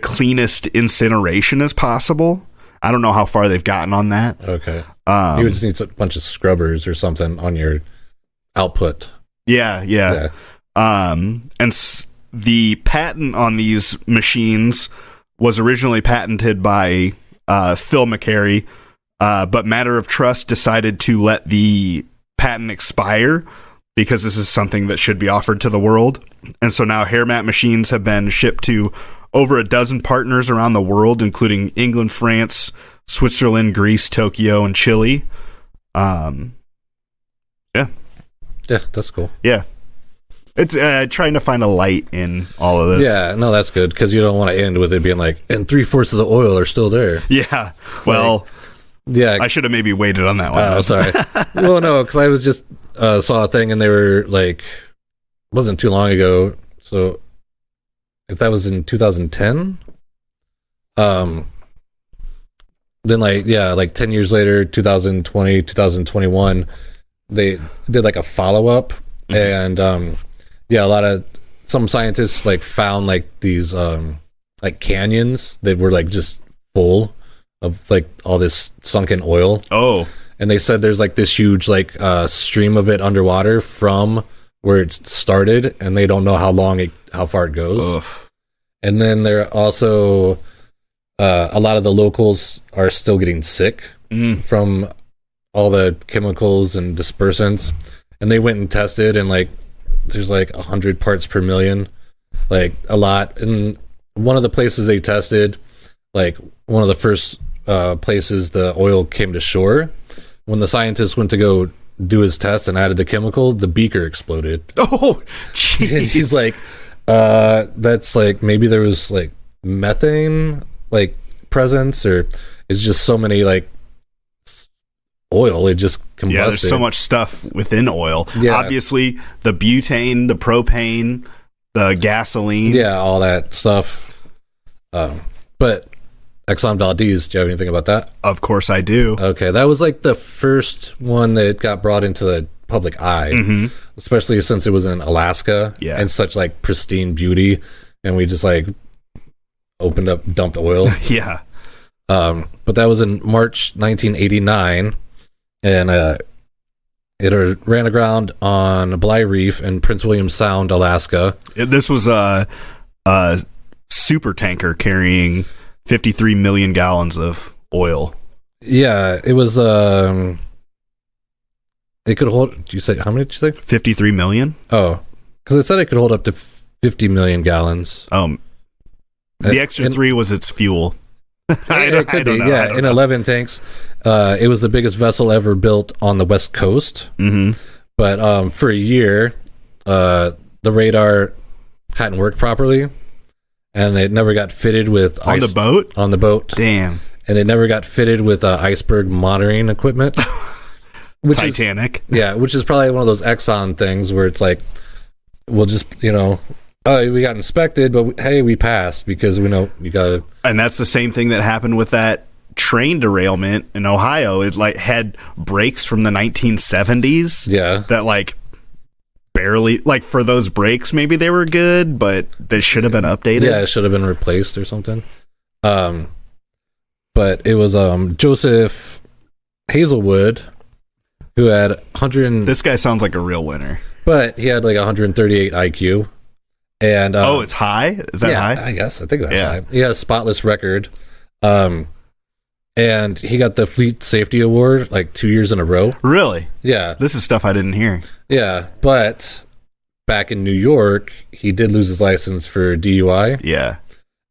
cleanest incineration as possible. I don't know how far they've gotten on that. Okay. You would just need a bunch of scrubbers or something on your output. Yeah. The patent on these machines was originally patented by Phil McCary But Matter of Trust decided to let the patent expire because this is something that should be offered to the world. And so now hair mat machines have been shipped to over a dozen partners around the world, including England, France, Switzerland, Greece, Tokyo, and Chile. Yeah, that's cool. Yeah. It's trying to find a light in all of this. Yeah, no, that's good, because you don't want to end with it being like, and 3/4 of the oil are still there. Yeah. Well, yeah, I should have maybe waited on that one. Oh, sorry. Well, no, because I was just saw a thing, and they were like, wasn't too long ago. So if that was in 2010, then like 10 years later, 2020, 2021, they did like a follow up, and some scientists like found like these like canyons that were like just full of like all this sunken oil. Oh. And they said there's like this huge like stream of it underwater from where it started, and they don't know how far it goes. Ugh. And then there are also a lot of the locals are still getting sick from all the chemicals and dispersants. And they went and tested, and like there's like 100 parts per million, like a lot. And one of the places they tested, like one of the first places the oil came to shore, when the scientists went to go do his test and added the chemical, the beaker exploded. Oh, jeez. And he's like, that's like, maybe there was like methane like presence, or it's just so many like oil, it just combusted. Yeah, there's so much stuff within oil. Yeah. Obviously, the butane, the propane, the gasoline. Yeah, all that stuff. But Exxon Valdez, do you have anything about that? Of course I do. Okay, that was like the first one that got brought into the public eye, especially since it was in Alaska and such like pristine beauty, and we just like opened up, dumped oil. Yeah. But that was in March 1989, and it ran aground on Bligh Reef in Prince William Sound, Alaska. This was a super tanker carrying 53 million gallons of oil. Yeah, it was. It could hold. Do you say how many? Did you say 53 million? Oh, because it said it could hold up to 50 million gallons. The extra 3 was its fuel. It could be, yeah, in 11 tanks. It was the biggest vessel ever built on the West Coast. But for a year, the radar hadn't worked properly, and it never got fitted with the boat. On the boat, damn, and it never got fitted with iceberg monitoring equipment. Which Titanic, which is probably one of those Exxon things where it's like, we'll just we got inspected, but hey, we passed because we know you got to. And that's the same thing that happened with that train derailment in Ohio. It like had brakes from the 1970s. Yeah, that like barely, like for those brakes, maybe they were good, but they should have been updated. Yeah, it should have been replaced or something. But it was Joseph Hazelwood who had 100. This guy sounds like a real winner. But he had like 138 IQ. And it's high? Is that high? I guess. I think that's high. He had a spotless record. And he got the Fleet Safety Award like 2 years in a row. Really? Yeah. This is stuff I didn't hear. Yeah, but back in New York, he did lose his license for DUI. Yeah.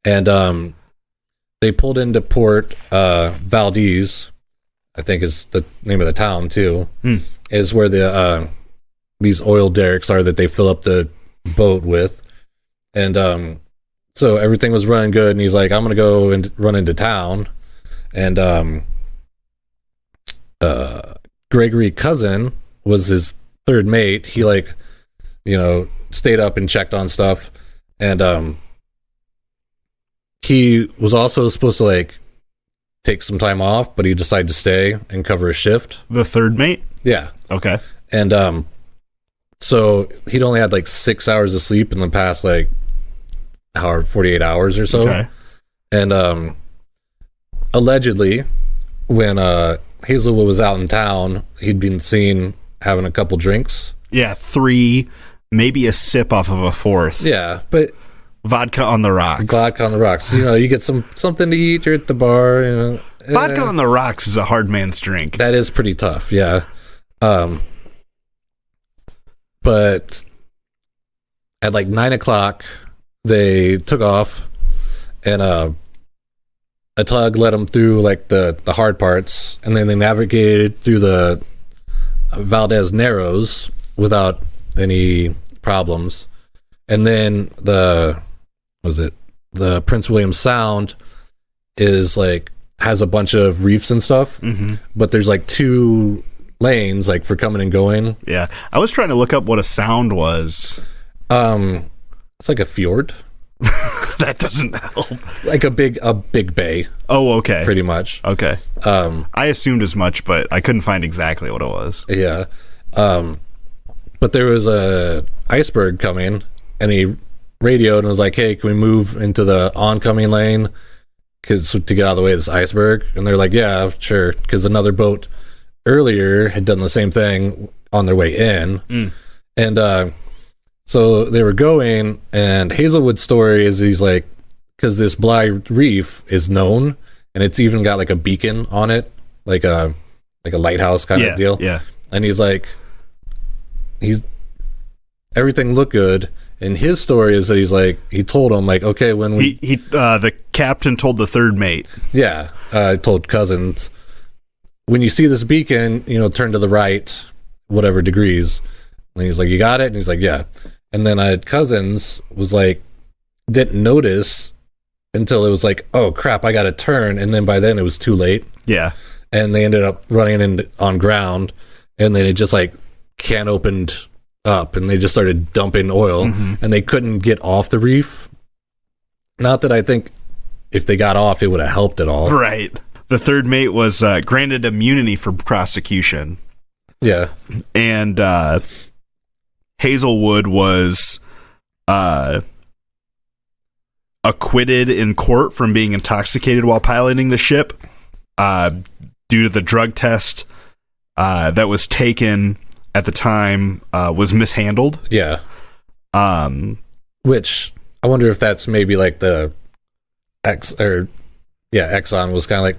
And they pulled into Port Valdez, I think is the name of the town too, is where the these oil derricks are that they fill up the boat with. And so everything was running good, and he's like, I'm gonna go and run into town. And Gregory Cousin was his third mate. He like, stayed up and checked on stuff. And he was also supposed to like take some time off, but he decided to stay and cover a shift. The third mate? Yeah. Okay. And so he'd only had like 6 hours of sleep in the past like 48 hours or so. Okay. And allegedly, when Hazelwood was out in town, he'd been seen having a couple drinks. Yeah, 3, maybe a sip off of a 4th. Yeah, but vodka on the rocks. Vodka on the rocks. You get something to eat. You're at the bar, Vodka on the rocks is a hard man's drink. That is pretty tough, yeah. But at like 9 o'clock, they took off, and a tug led them through like the hard parts, and then they navigated through the Valdez Narrows without any problems. And then the Prince William Sound is like has a bunch of reefs and stuff, but there's like 2 lanes like for coming and going. Yeah, I was trying to look up what a sound was. It's like a fjord. That doesn't help. Like a big bay. Oh, okay. Pretty much. Okay. I assumed as much, but I couldn't find exactly what it was. Yeah. But there was a iceberg coming, and he radioed and was like, "Hey, can we move into the oncoming lane to get out of the way of this iceberg?" And they're like, "Yeah, sure," because another boat earlier had done the same thing on their way in. And so they were going, and Hazelwood's story is he's like, because this Bly Reef is known, and it's even got like a beacon on it, like a lighthouse kind of deal. Yeah. And he's like, everything looked good. And his story is that he's like, he told him like, okay, when we the captain told the third mate. Yeah, told Cousins, when you see this beacon, turn to the right, whatever degrees. And he's like, you got it? And he's like, yeah. And then Cousins was like, didn't notice until it was like, oh crap, I got to turn. And then by then it was too late. Yeah. And they ended up running on ground, and then it just like can opened up, and they just started dumping oil, and they couldn't get off the reef. Not that I think if they got off, it would have helped at all. Right. The third mate was granted immunity for prosecution. Yeah. And Hazelwood was acquitted in court from being intoxicated while piloting the ship due to the drug test that was taken at the time was mishandled. Yeah. Which I wonder if that's maybe like the Exxon was kind of like,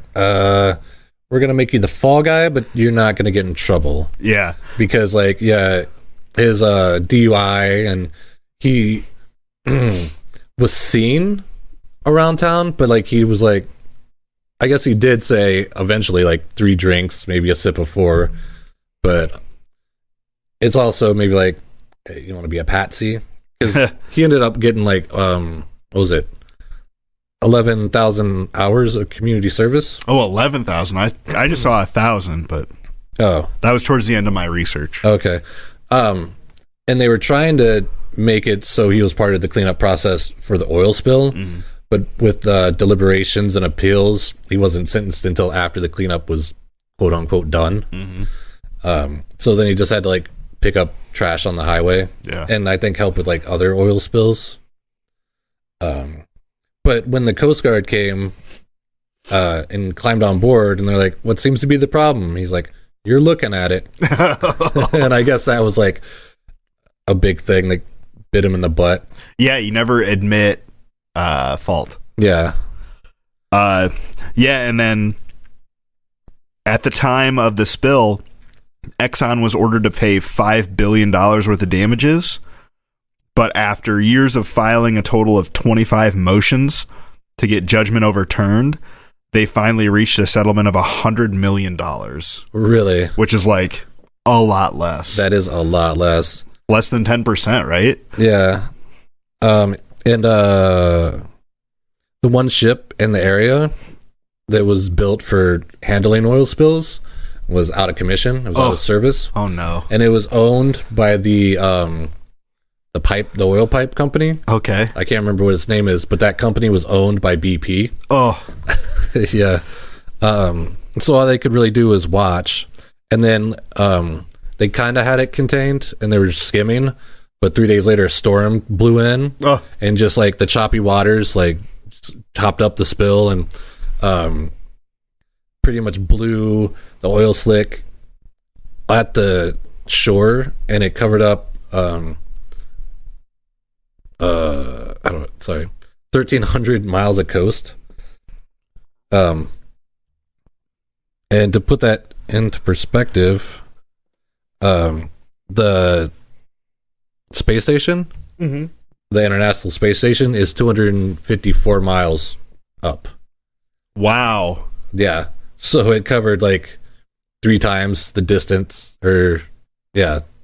we're going to make you the fall guy, but you're not going to get in trouble. Yeah. Because like, yeah, his DUI, and he was seen around town, but like he was like, I guess he did say eventually like 3 drinks, maybe a sip of 4, but it's also maybe like, hey, you want to be a patsy? Because he ended up getting like, what was it? 11,000 hours of community service. Oh, 11,000. I just saw 1,000, but that was towards the end of my research. Okay. And they were trying to make it so he was part of the cleanup process for the oil spill, but with deliberations and appeals, he wasn't sentenced until after the cleanup was quote unquote done. So then he just had to like pick up trash on the highway, and I think help with like other oil spills. But when the Coast Guard came and climbed on board, and they're like, "What seems to be the problem?" He's like, "You're looking at it." And I guess that was like a big thing that bit him in the butt. Yeah, you never admit fault. Yeah. And then at the time of the spill, Exxon was ordered to pay $5 billion worth of damages. But after years of filing a total of 25 motions to get judgment overturned, they finally reached a settlement of $100 million. Really? Which is like a lot less. That is a lot less. Less than 10%, right? Yeah. And the one ship in the area that was built for handling oil spills was out of commission. It was out of service. Oh, no. And it was owned by the oil pipe company. Okay. I can't remember what its name is, but that company was owned by BP. Oh. Yeah. So all they could really do was watch. And then they kind of had it contained, and they were skimming. But 3 days later, a storm blew in, and just like the choppy waters, like topped up the spill, and pretty much blew the oil slick at the shore, and it covered up 1,300 miles of coast. And to put that into perspective, the space station, the International Space Station, is 254 miles up. Wow. Yeah. So it covered like 3 times the distance, that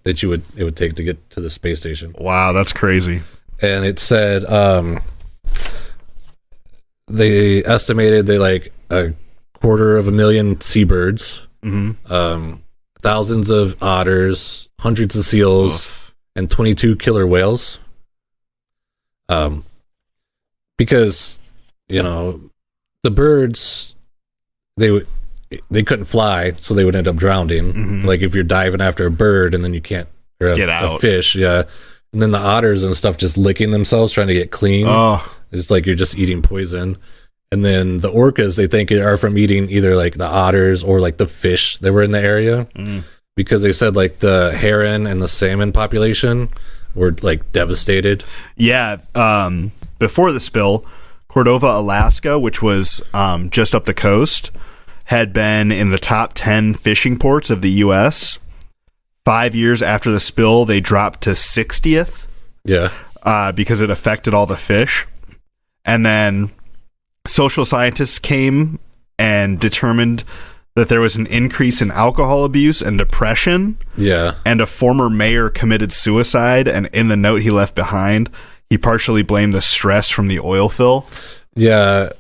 it would take to get to the space station. Wow, that's crazy. And it said they estimated like 250,000 seabirds, thousands of otters, hundreds of seals, and 22 killer whales. Because the birds, they couldn't fly, so they would end up drowning. Like if you're diving after a bird and then you can't get out, a fish, and then the otters and stuff just licking themselves trying to get clean. It's like you're just eating poison. And then the orcas, they think are from eating either like the otters or like the fish that were in the area, because they said like the heron and the salmon population were like devastated. Yeah. Before the spill, Cordova, Alaska, which was just up the coast, had been in the top 10 fishing ports of the U.S. 5 years after the spill, they dropped to 60th. Yeah. Because it affected all the fish. And then social scientists came and determined that there was an increase in alcohol abuse and depression. Yeah. And a former mayor committed suicide. And in the note he left behind, he partially blamed the stress from the oil spill. Yeah.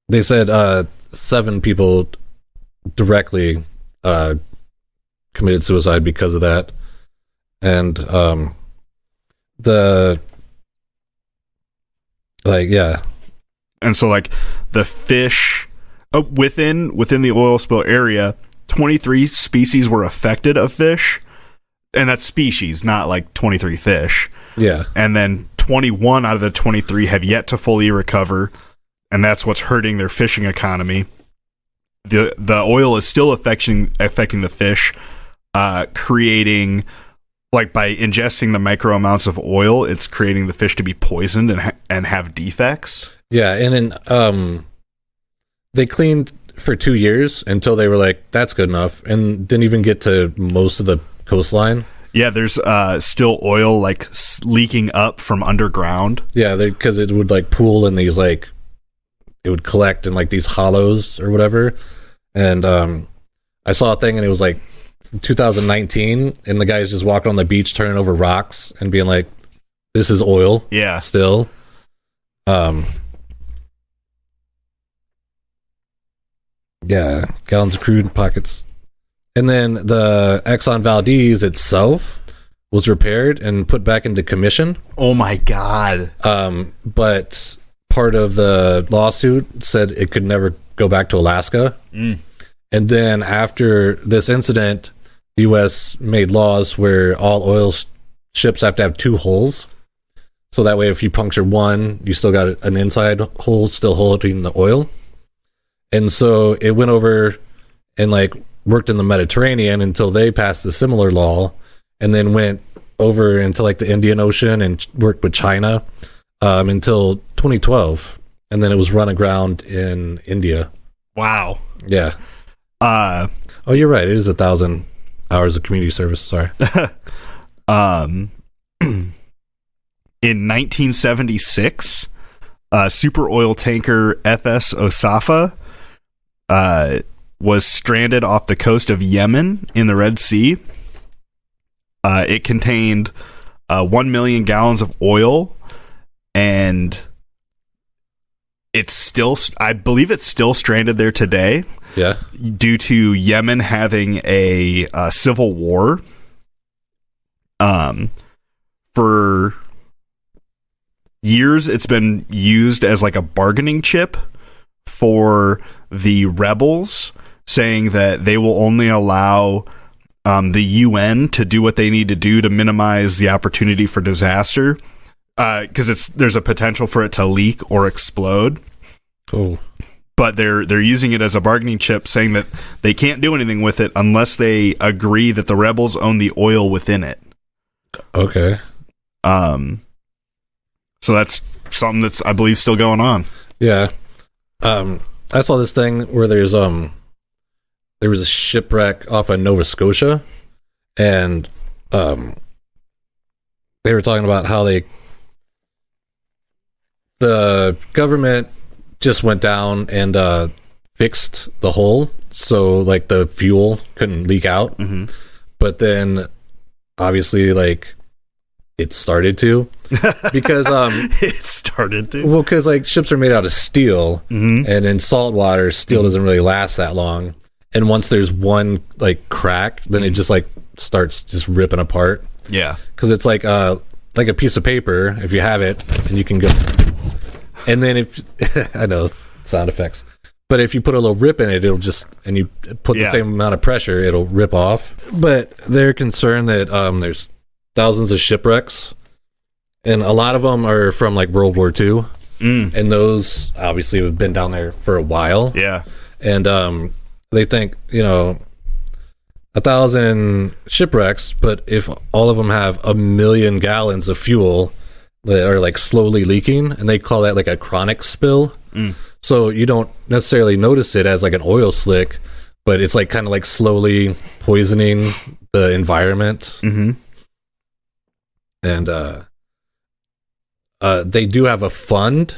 They said 7 people directly committed suicide because of that. And and so like the fish within the oil spill area, 23 species were affected of fish, and that's species, not like 23 fish. Yeah. And then 21 out of the 23 have yet to fully recover, and that's what's hurting their fishing economy. The oil is still affecting the fish, creating, like, by ingesting the micro amounts of oil, it's creating the fish to be poisoned and have defects. Yeah, and then they cleaned for 2 years until they were like, that's good enough, and didn't even get to most of the coastline. Yeah, there's still oil like leaking up from underground. Yeah, because it would like pool in these like, it would collect in like these hollows or whatever. And I saw a thing and it was like 2019, and the guy's just walking on the beach turning over rocks and being like, this is oil. Yeah. Still. Yeah, gallons of crude in pockets. And then the Exxon Valdez itself was repaired and put back into commission. Oh my God. But part of the lawsuit said it could never go back to Alaska. And then after this incident, the U.S. made laws where all oil ships have to have 2 holes. So that way, if you puncture one, you still got an inside hole still holding the oil. And so it went over and like worked in the Mediterranean until they passed a similar law, and then went over into like the Indian Ocean and worked with China until 2012. And then it was run aground in India. Wow. Yeah. Oh, you're right. It is 1,000 hours of community service. Sorry. In 1976, super oil tanker FS Osafa was stranded off the coast of Yemen in the Red Sea. It contained 1 million gallons of oil, and I believe it's still stranded there today. Yeah. Due to Yemen having a civil war. For years, it's been used as like a bargaining chip for the rebels, saying that they will only allow the UN to do what they need to do to minimize the opportunity for disaster, because there's a potential for it to leak or explode. Oh. But they're using it as a bargaining chip, saying that they can't do anything with it unless they agree that the rebels own the oil within it. Okay. So that's something that's, I believe, still going on. Yeah. I saw this thing where there was a shipwreck off of Nova Scotia, and they were talking about how the government just went down and fixed the hole, so like the fuel couldn't leak out. Mm-hmm. But then obviously like it started to, because it started to. well, because like ships are made out of steel, Mm-hmm. and in salt water steel doesn't really last that long, and once there's one like crack, then it just like starts just ripping apart. Yeah, because it's like a piece of paper if you have it, and you can go, and then if I know sound effects, but if you put a little rip in it, it'll just, and you put the same amount of pressure, it'll rip off. But they're concerned that there's thousands of shipwrecks, and a lot of them are from like World War II, and those obviously have been down there for a while. Yeah, and they think, 1,000 shipwrecks, but if all of them have 1 million gallons of fuel that are like slowly leaking, and they call that like a chronic spill. So you don't necessarily notice it as like an oil slick, but it's like kind of like slowly poisoning the environment. Mm-hmm. And they do have a fund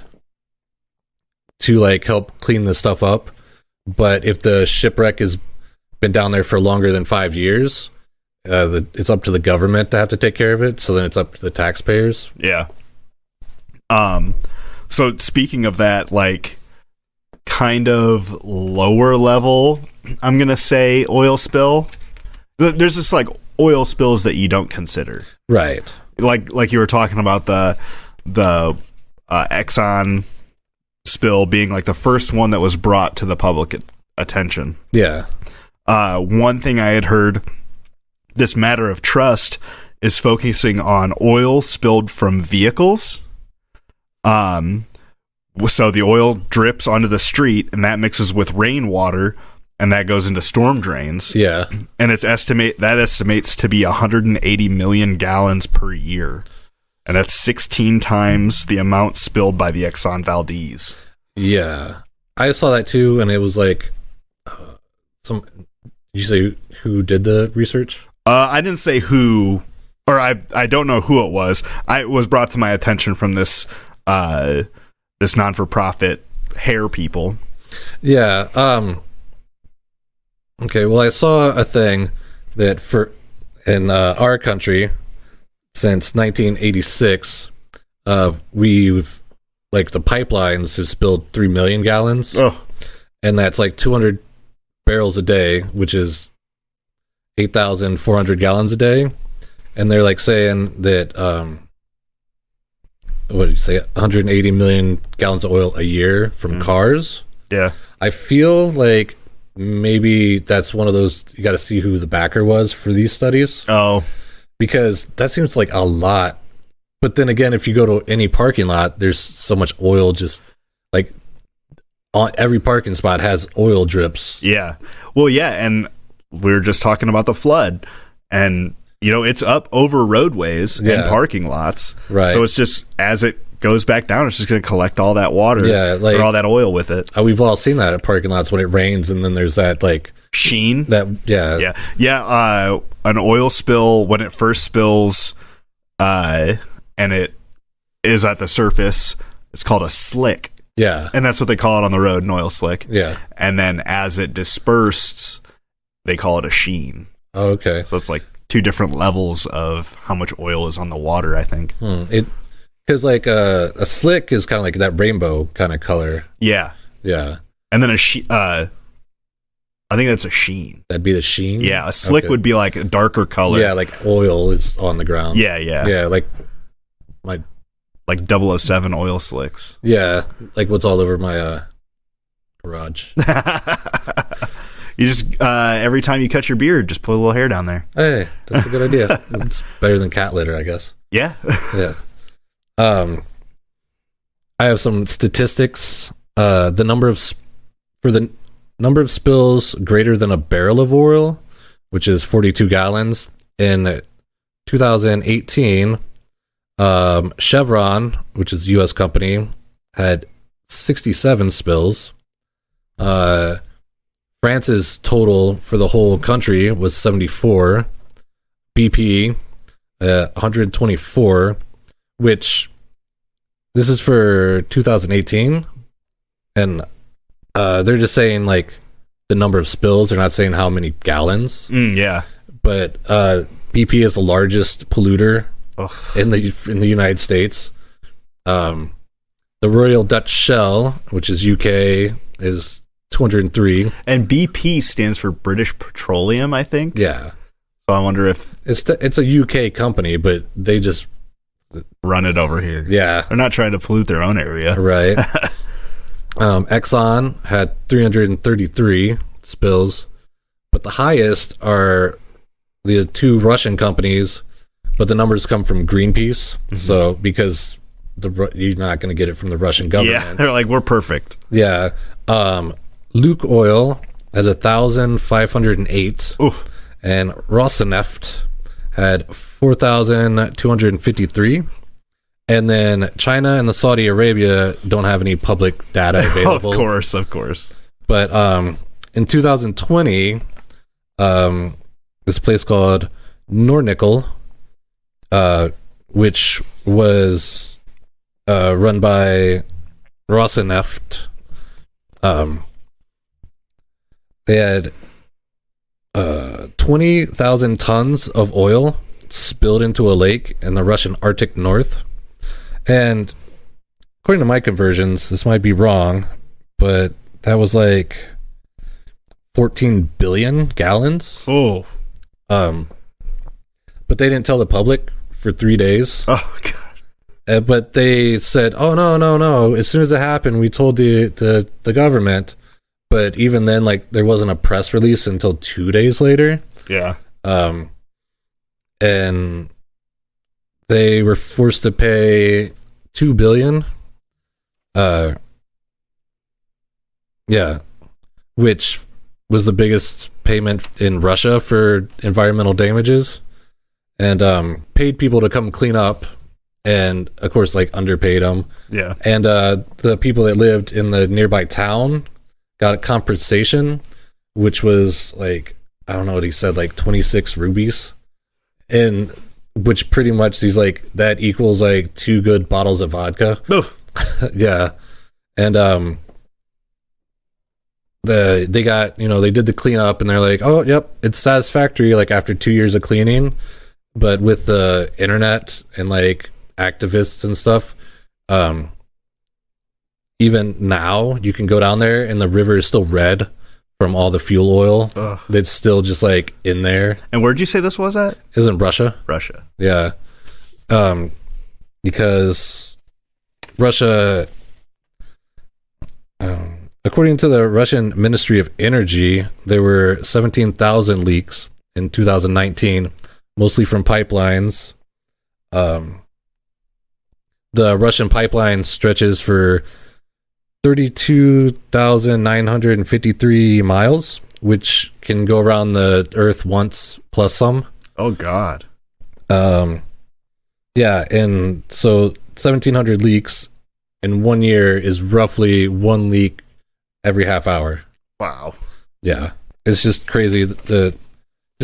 to like help clean this stuff up, but if the shipwreck has been down there for longer than 5 years, it's up to the government to have to take care of it. So then it's up to the taxpayers. Yeah. So speaking of that, like kind of lower level, I'm gonna say oil spill. There's just like oil spills that you don't consider, right? Like you were talking about the Exxon spill being like the first one that was brought to the public attention. Yeah. One thing I had heard, this matter of trust is focusing on oil spilled from vehicles. So the oil drips onto the street, and that mixes with rainwater, and that goes into storm drains. Yeah. And that estimates to be 180 million gallons per year. And that's 16 times the amount spilled by the Exxon Valdez. Yeah. I saw that too, and it was like did you say who did the research? I didn't say who, or I don't know who it was. It was brought to my attention from this this non-for-profit hair people. Yeah. Okay. Well, I saw a thing that in our country since 1986, we've like the pipelines have spilled 3 million gallons. Oh, and that's like 200 barrels a day, which is 8,400 gallons a day. And they're like saying that what did you say, 180 million gallons of oil a year from cars. Yeah. I feel like maybe that's one of those, you got to see who the backer was for these studies. Oh, because that seems like a lot. But then again, if you go to any parking lot, there's so much oil just like on every parking spot has oil drips. yeah. Well, yeah, and we were just talking about the flood, and it's up over roadways and parking lots. Right. So it's just, as it goes back down, it's just going to collect all that water, like, or all that oil with it. We've all seen that at parking lots when it rains, and then there's that like sheen. Yeah. An oil spill, when it first spills, and it is at the surface, it's called a slick. Yeah. And that's what they call it on the road, an oil slick. Yeah. And then as it disperses, they call it a sheen. Oh, okay. So it's like two different levels of how much oil is on the water, I think. Because like a slick is kind of like that rainbow kind of color. Yeah. Yeah. And then I think that's a sheen. That'd be the sheen? Yeah, a slick would be like a darker color. Yeah, like oil is on the ground. Yeah. Yeah, like 007 oil slicks. Yeah, like what's all over my garage. You just every time you cut your beard, just put a little hair down there. Hey, that's a good idea. It's better than cat litter, I guess. Yeah. Yeah. I have some statistics. The number of spills greater than a barrel of oil, which is 42 gallons in 2018. Chevron, which is a U.S. company, had 67 spills, France's total for the whole country was 74. BP 124, which this is for 2018, and they're just saying like the number of spills. They're not saying how many gallons. Yeah, but BP is the largest polluter in the United States. The Royal Dutch Shell, which is UK, is 203. And BP stands for British Petroleum, I think. Yeah. So I wonder if it's a UK company, but they just run it over here. Yeah. They're not trying to pollute their own area. Right. Exxon had 333 spills, but the highest are the two Russian companies, but the numbers come from Greenpeace. Mm-hmm. So because you're not going to get it from the Russian government. Yeah, they're like, we're perfect. Yeah. Luke Oil had 1,508. Oof. And Rosneft had 4,253. And then China and the Saudi Arabia don't have any public data available. Of course. But in 2020, this place called Nornickel, which was run by Rosneft, they had 20,000 tons of oil spilled into a lake in the Russian Arctic North. And according to my conversions, this might be wrong, but that was like 14 billion gallons. Oh. But they didn't tell the public for 3 days. Oh, God. But they said, oh, no. As soon as it happened, we told the government. But even then, like, there wasn't a press release until 2 days later. Yeah. And they were forced to pay $2 billion. Yeah. Which was the biggest payment in Russia for environmental damages. And paid people to come clean up. And, of course, like, underpaid them. Yeah. And the people that lived in the nearby town got a compensation, which was, like, I don't know what he said, like 26 rupees. And which pretty much, he's like, that equals, like, 2 good bottles of vodka. Yeah. And they got, they did the cleanup, and they're like, oh, yep, it's satisfactory, like, after 2 years of cleaning. But with the internet and, like, activists and stuff, even now you can go down there and the river is still red from all the fuel oil. Ugh. That's still just like in there. And where'd you say this was at? Isn't Russia? Yeah. Because Russia, according to the Russian Ministry of Energy, there were 17,000 leaks in 2019, mostly from pipelines. The Russian pipeline stretches for 32,953 miles, which can go around the Earth once plus some. Oh, God. Yeah, and so 1,700 leaks in 1 year is roughly one leak every half hour. Wow. Yeah, it's just crazy just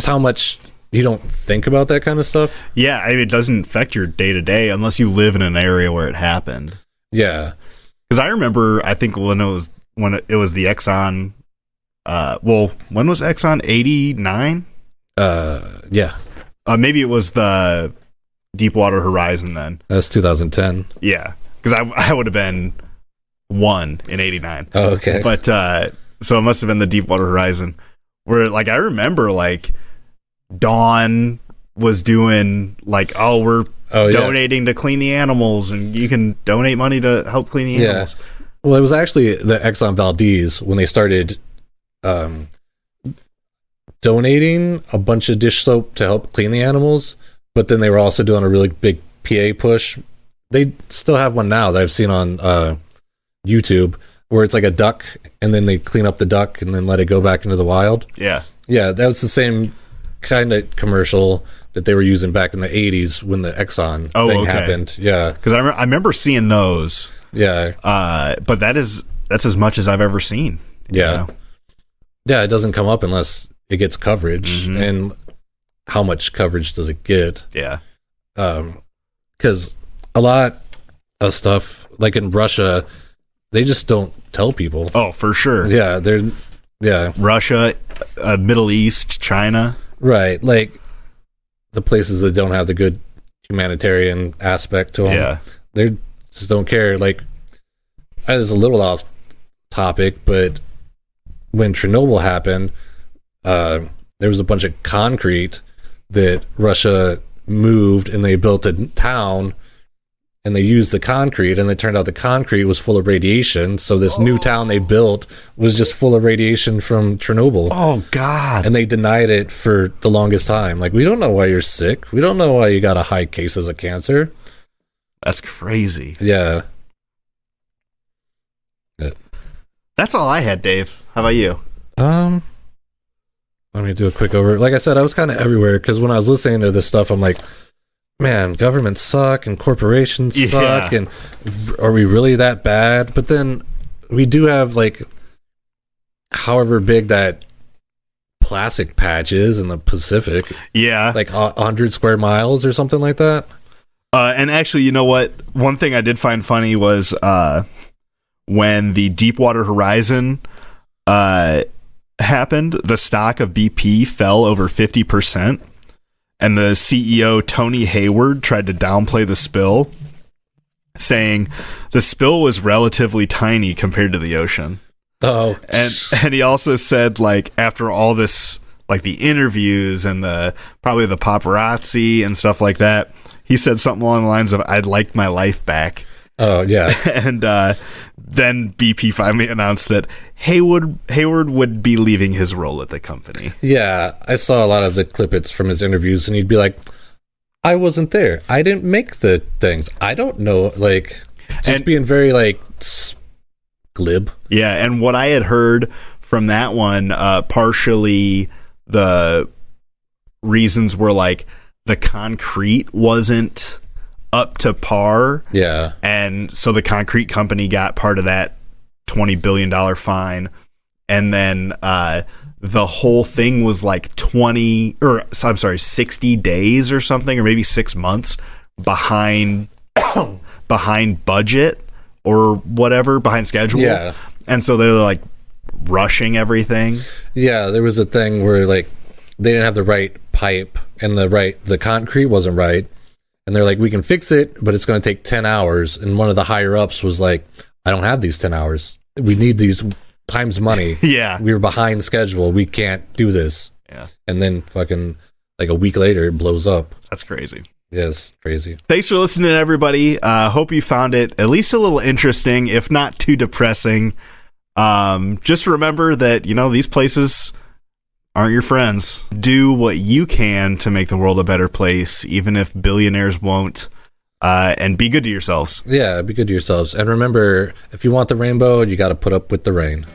how much you don't think about that kind of stuff. Yeah, I mean, it doesn't affect your day-to-day unless you live in an area where it happened. Yeah. Because I remember, I think when it was the Exxon, when was Exxon? 89? Yeah. Maybe it was the Deepwater Horizon then. That's 2010. Yeah, because I would have been 1 in 89. Oh, okay. But, so it must have been the Deepwater Horizon, where, like, I remember, like, Dawn was doing, like, we're donating to clean the animals, and you can donate money to help clean the animals. Well, it was actually the Exxon Valdez when they started donating a bunch of dish soap to help clean the animals, but then they were also doing a really big PA push. They still have one now that I've seen on YouTube where it's like a duck, and then they clean up the duck and then let it go back into the wild. Yeah. Yeah, that was the same kind of commercial that they were using back in the 80s when the Exxon thing happened. Yeah. Because I remember seeing those. Yeah. But that's as much as I've ever seen Yeah. Yeah, it doesn't come up unless it gets coverage. And how much coverage does it get? Yeah. Because a lot of stuff, like in Russia, they just don't tell people. Oh, for sure. Yeah. Russia, Middle East, China. Right. Like the places that don't have the good humanitarian aspect to them. Yeah. They just don't care. Like, I was a little off topic, but when Chernobyl happened, there was a bunch of concrete that Russia moved, and they built a town, and they used the concrete, and it turned out the concrete was full of radiation. So this new town they built was just full of radiation from Chernobyl. Oh, God. And they denied it for the longest time. Like, we don't know why you're sick. We don't know why you got a high cases of cancer. That's crazy. Yeah. That's all I had, Dave. How about you? Let me do a quick over. Like I said, I was kind of everywhere because when I was listening to this stuff, I'm like, man, governments suck and corporations suck, and are we really that bad? But then we do have, like, however big that plastic patch is in the Pacific. Yeah. Like 100 square miles or something like that. And actually, you know what? One thing I did find funny was when the Deepwater Horizon happened, the stock of BP fell over 50%. And the CEO, Tony Hayward, tried to downplay the spill, saying the spill was relatively tiny compared to the ocean. Oh. And he also said, like, after all this, like, the interviews and probably the paparazzi and stuff like that, he said something along the lines of, I'd like my life back. Oh, yeah. And then BP finally announced that Hayward would be leaving his role at the company. Yeah, I saw a lot of the clippets from his interviews, and he'd be like, I wasn't there. I didn't make the things. I don't know. Like, just being very, like, glib. Yeah, and what I had heard from that one, partially the reasons were, like, the concrete wasn't up to par. Yeah. And so the concrete company got part of that $20 billion fine. And then the whole thing was like 60 days or something, or maybe 6 months behind budget or whatever, behind schedule. Yeah. And so they were like rushing everything. Yeah, there was a thing where, like, they didn't have the right pipe and the concrete wasn't right. And they're like, we can fix it, but it's going to take 10 hours. And one of the higher ups was like, I don't have these 10 hours. We need these times money. Yeah. We were behind schedule. We can't do this. Yeah. And then fucking like a week later, it blows up. That's crazy. Yeah, it's crazy. Thanks for listening, everybody. Hope you found it at least a little interesting, if not too depressing. Just remember that, you know, these places aren't your friends. Do what you can to make the world a better place, even if billionaires won't. And be good to yourselves. Yeah, be good to yourselves. And remember, if you want the rainbow, you got to put up with the rain.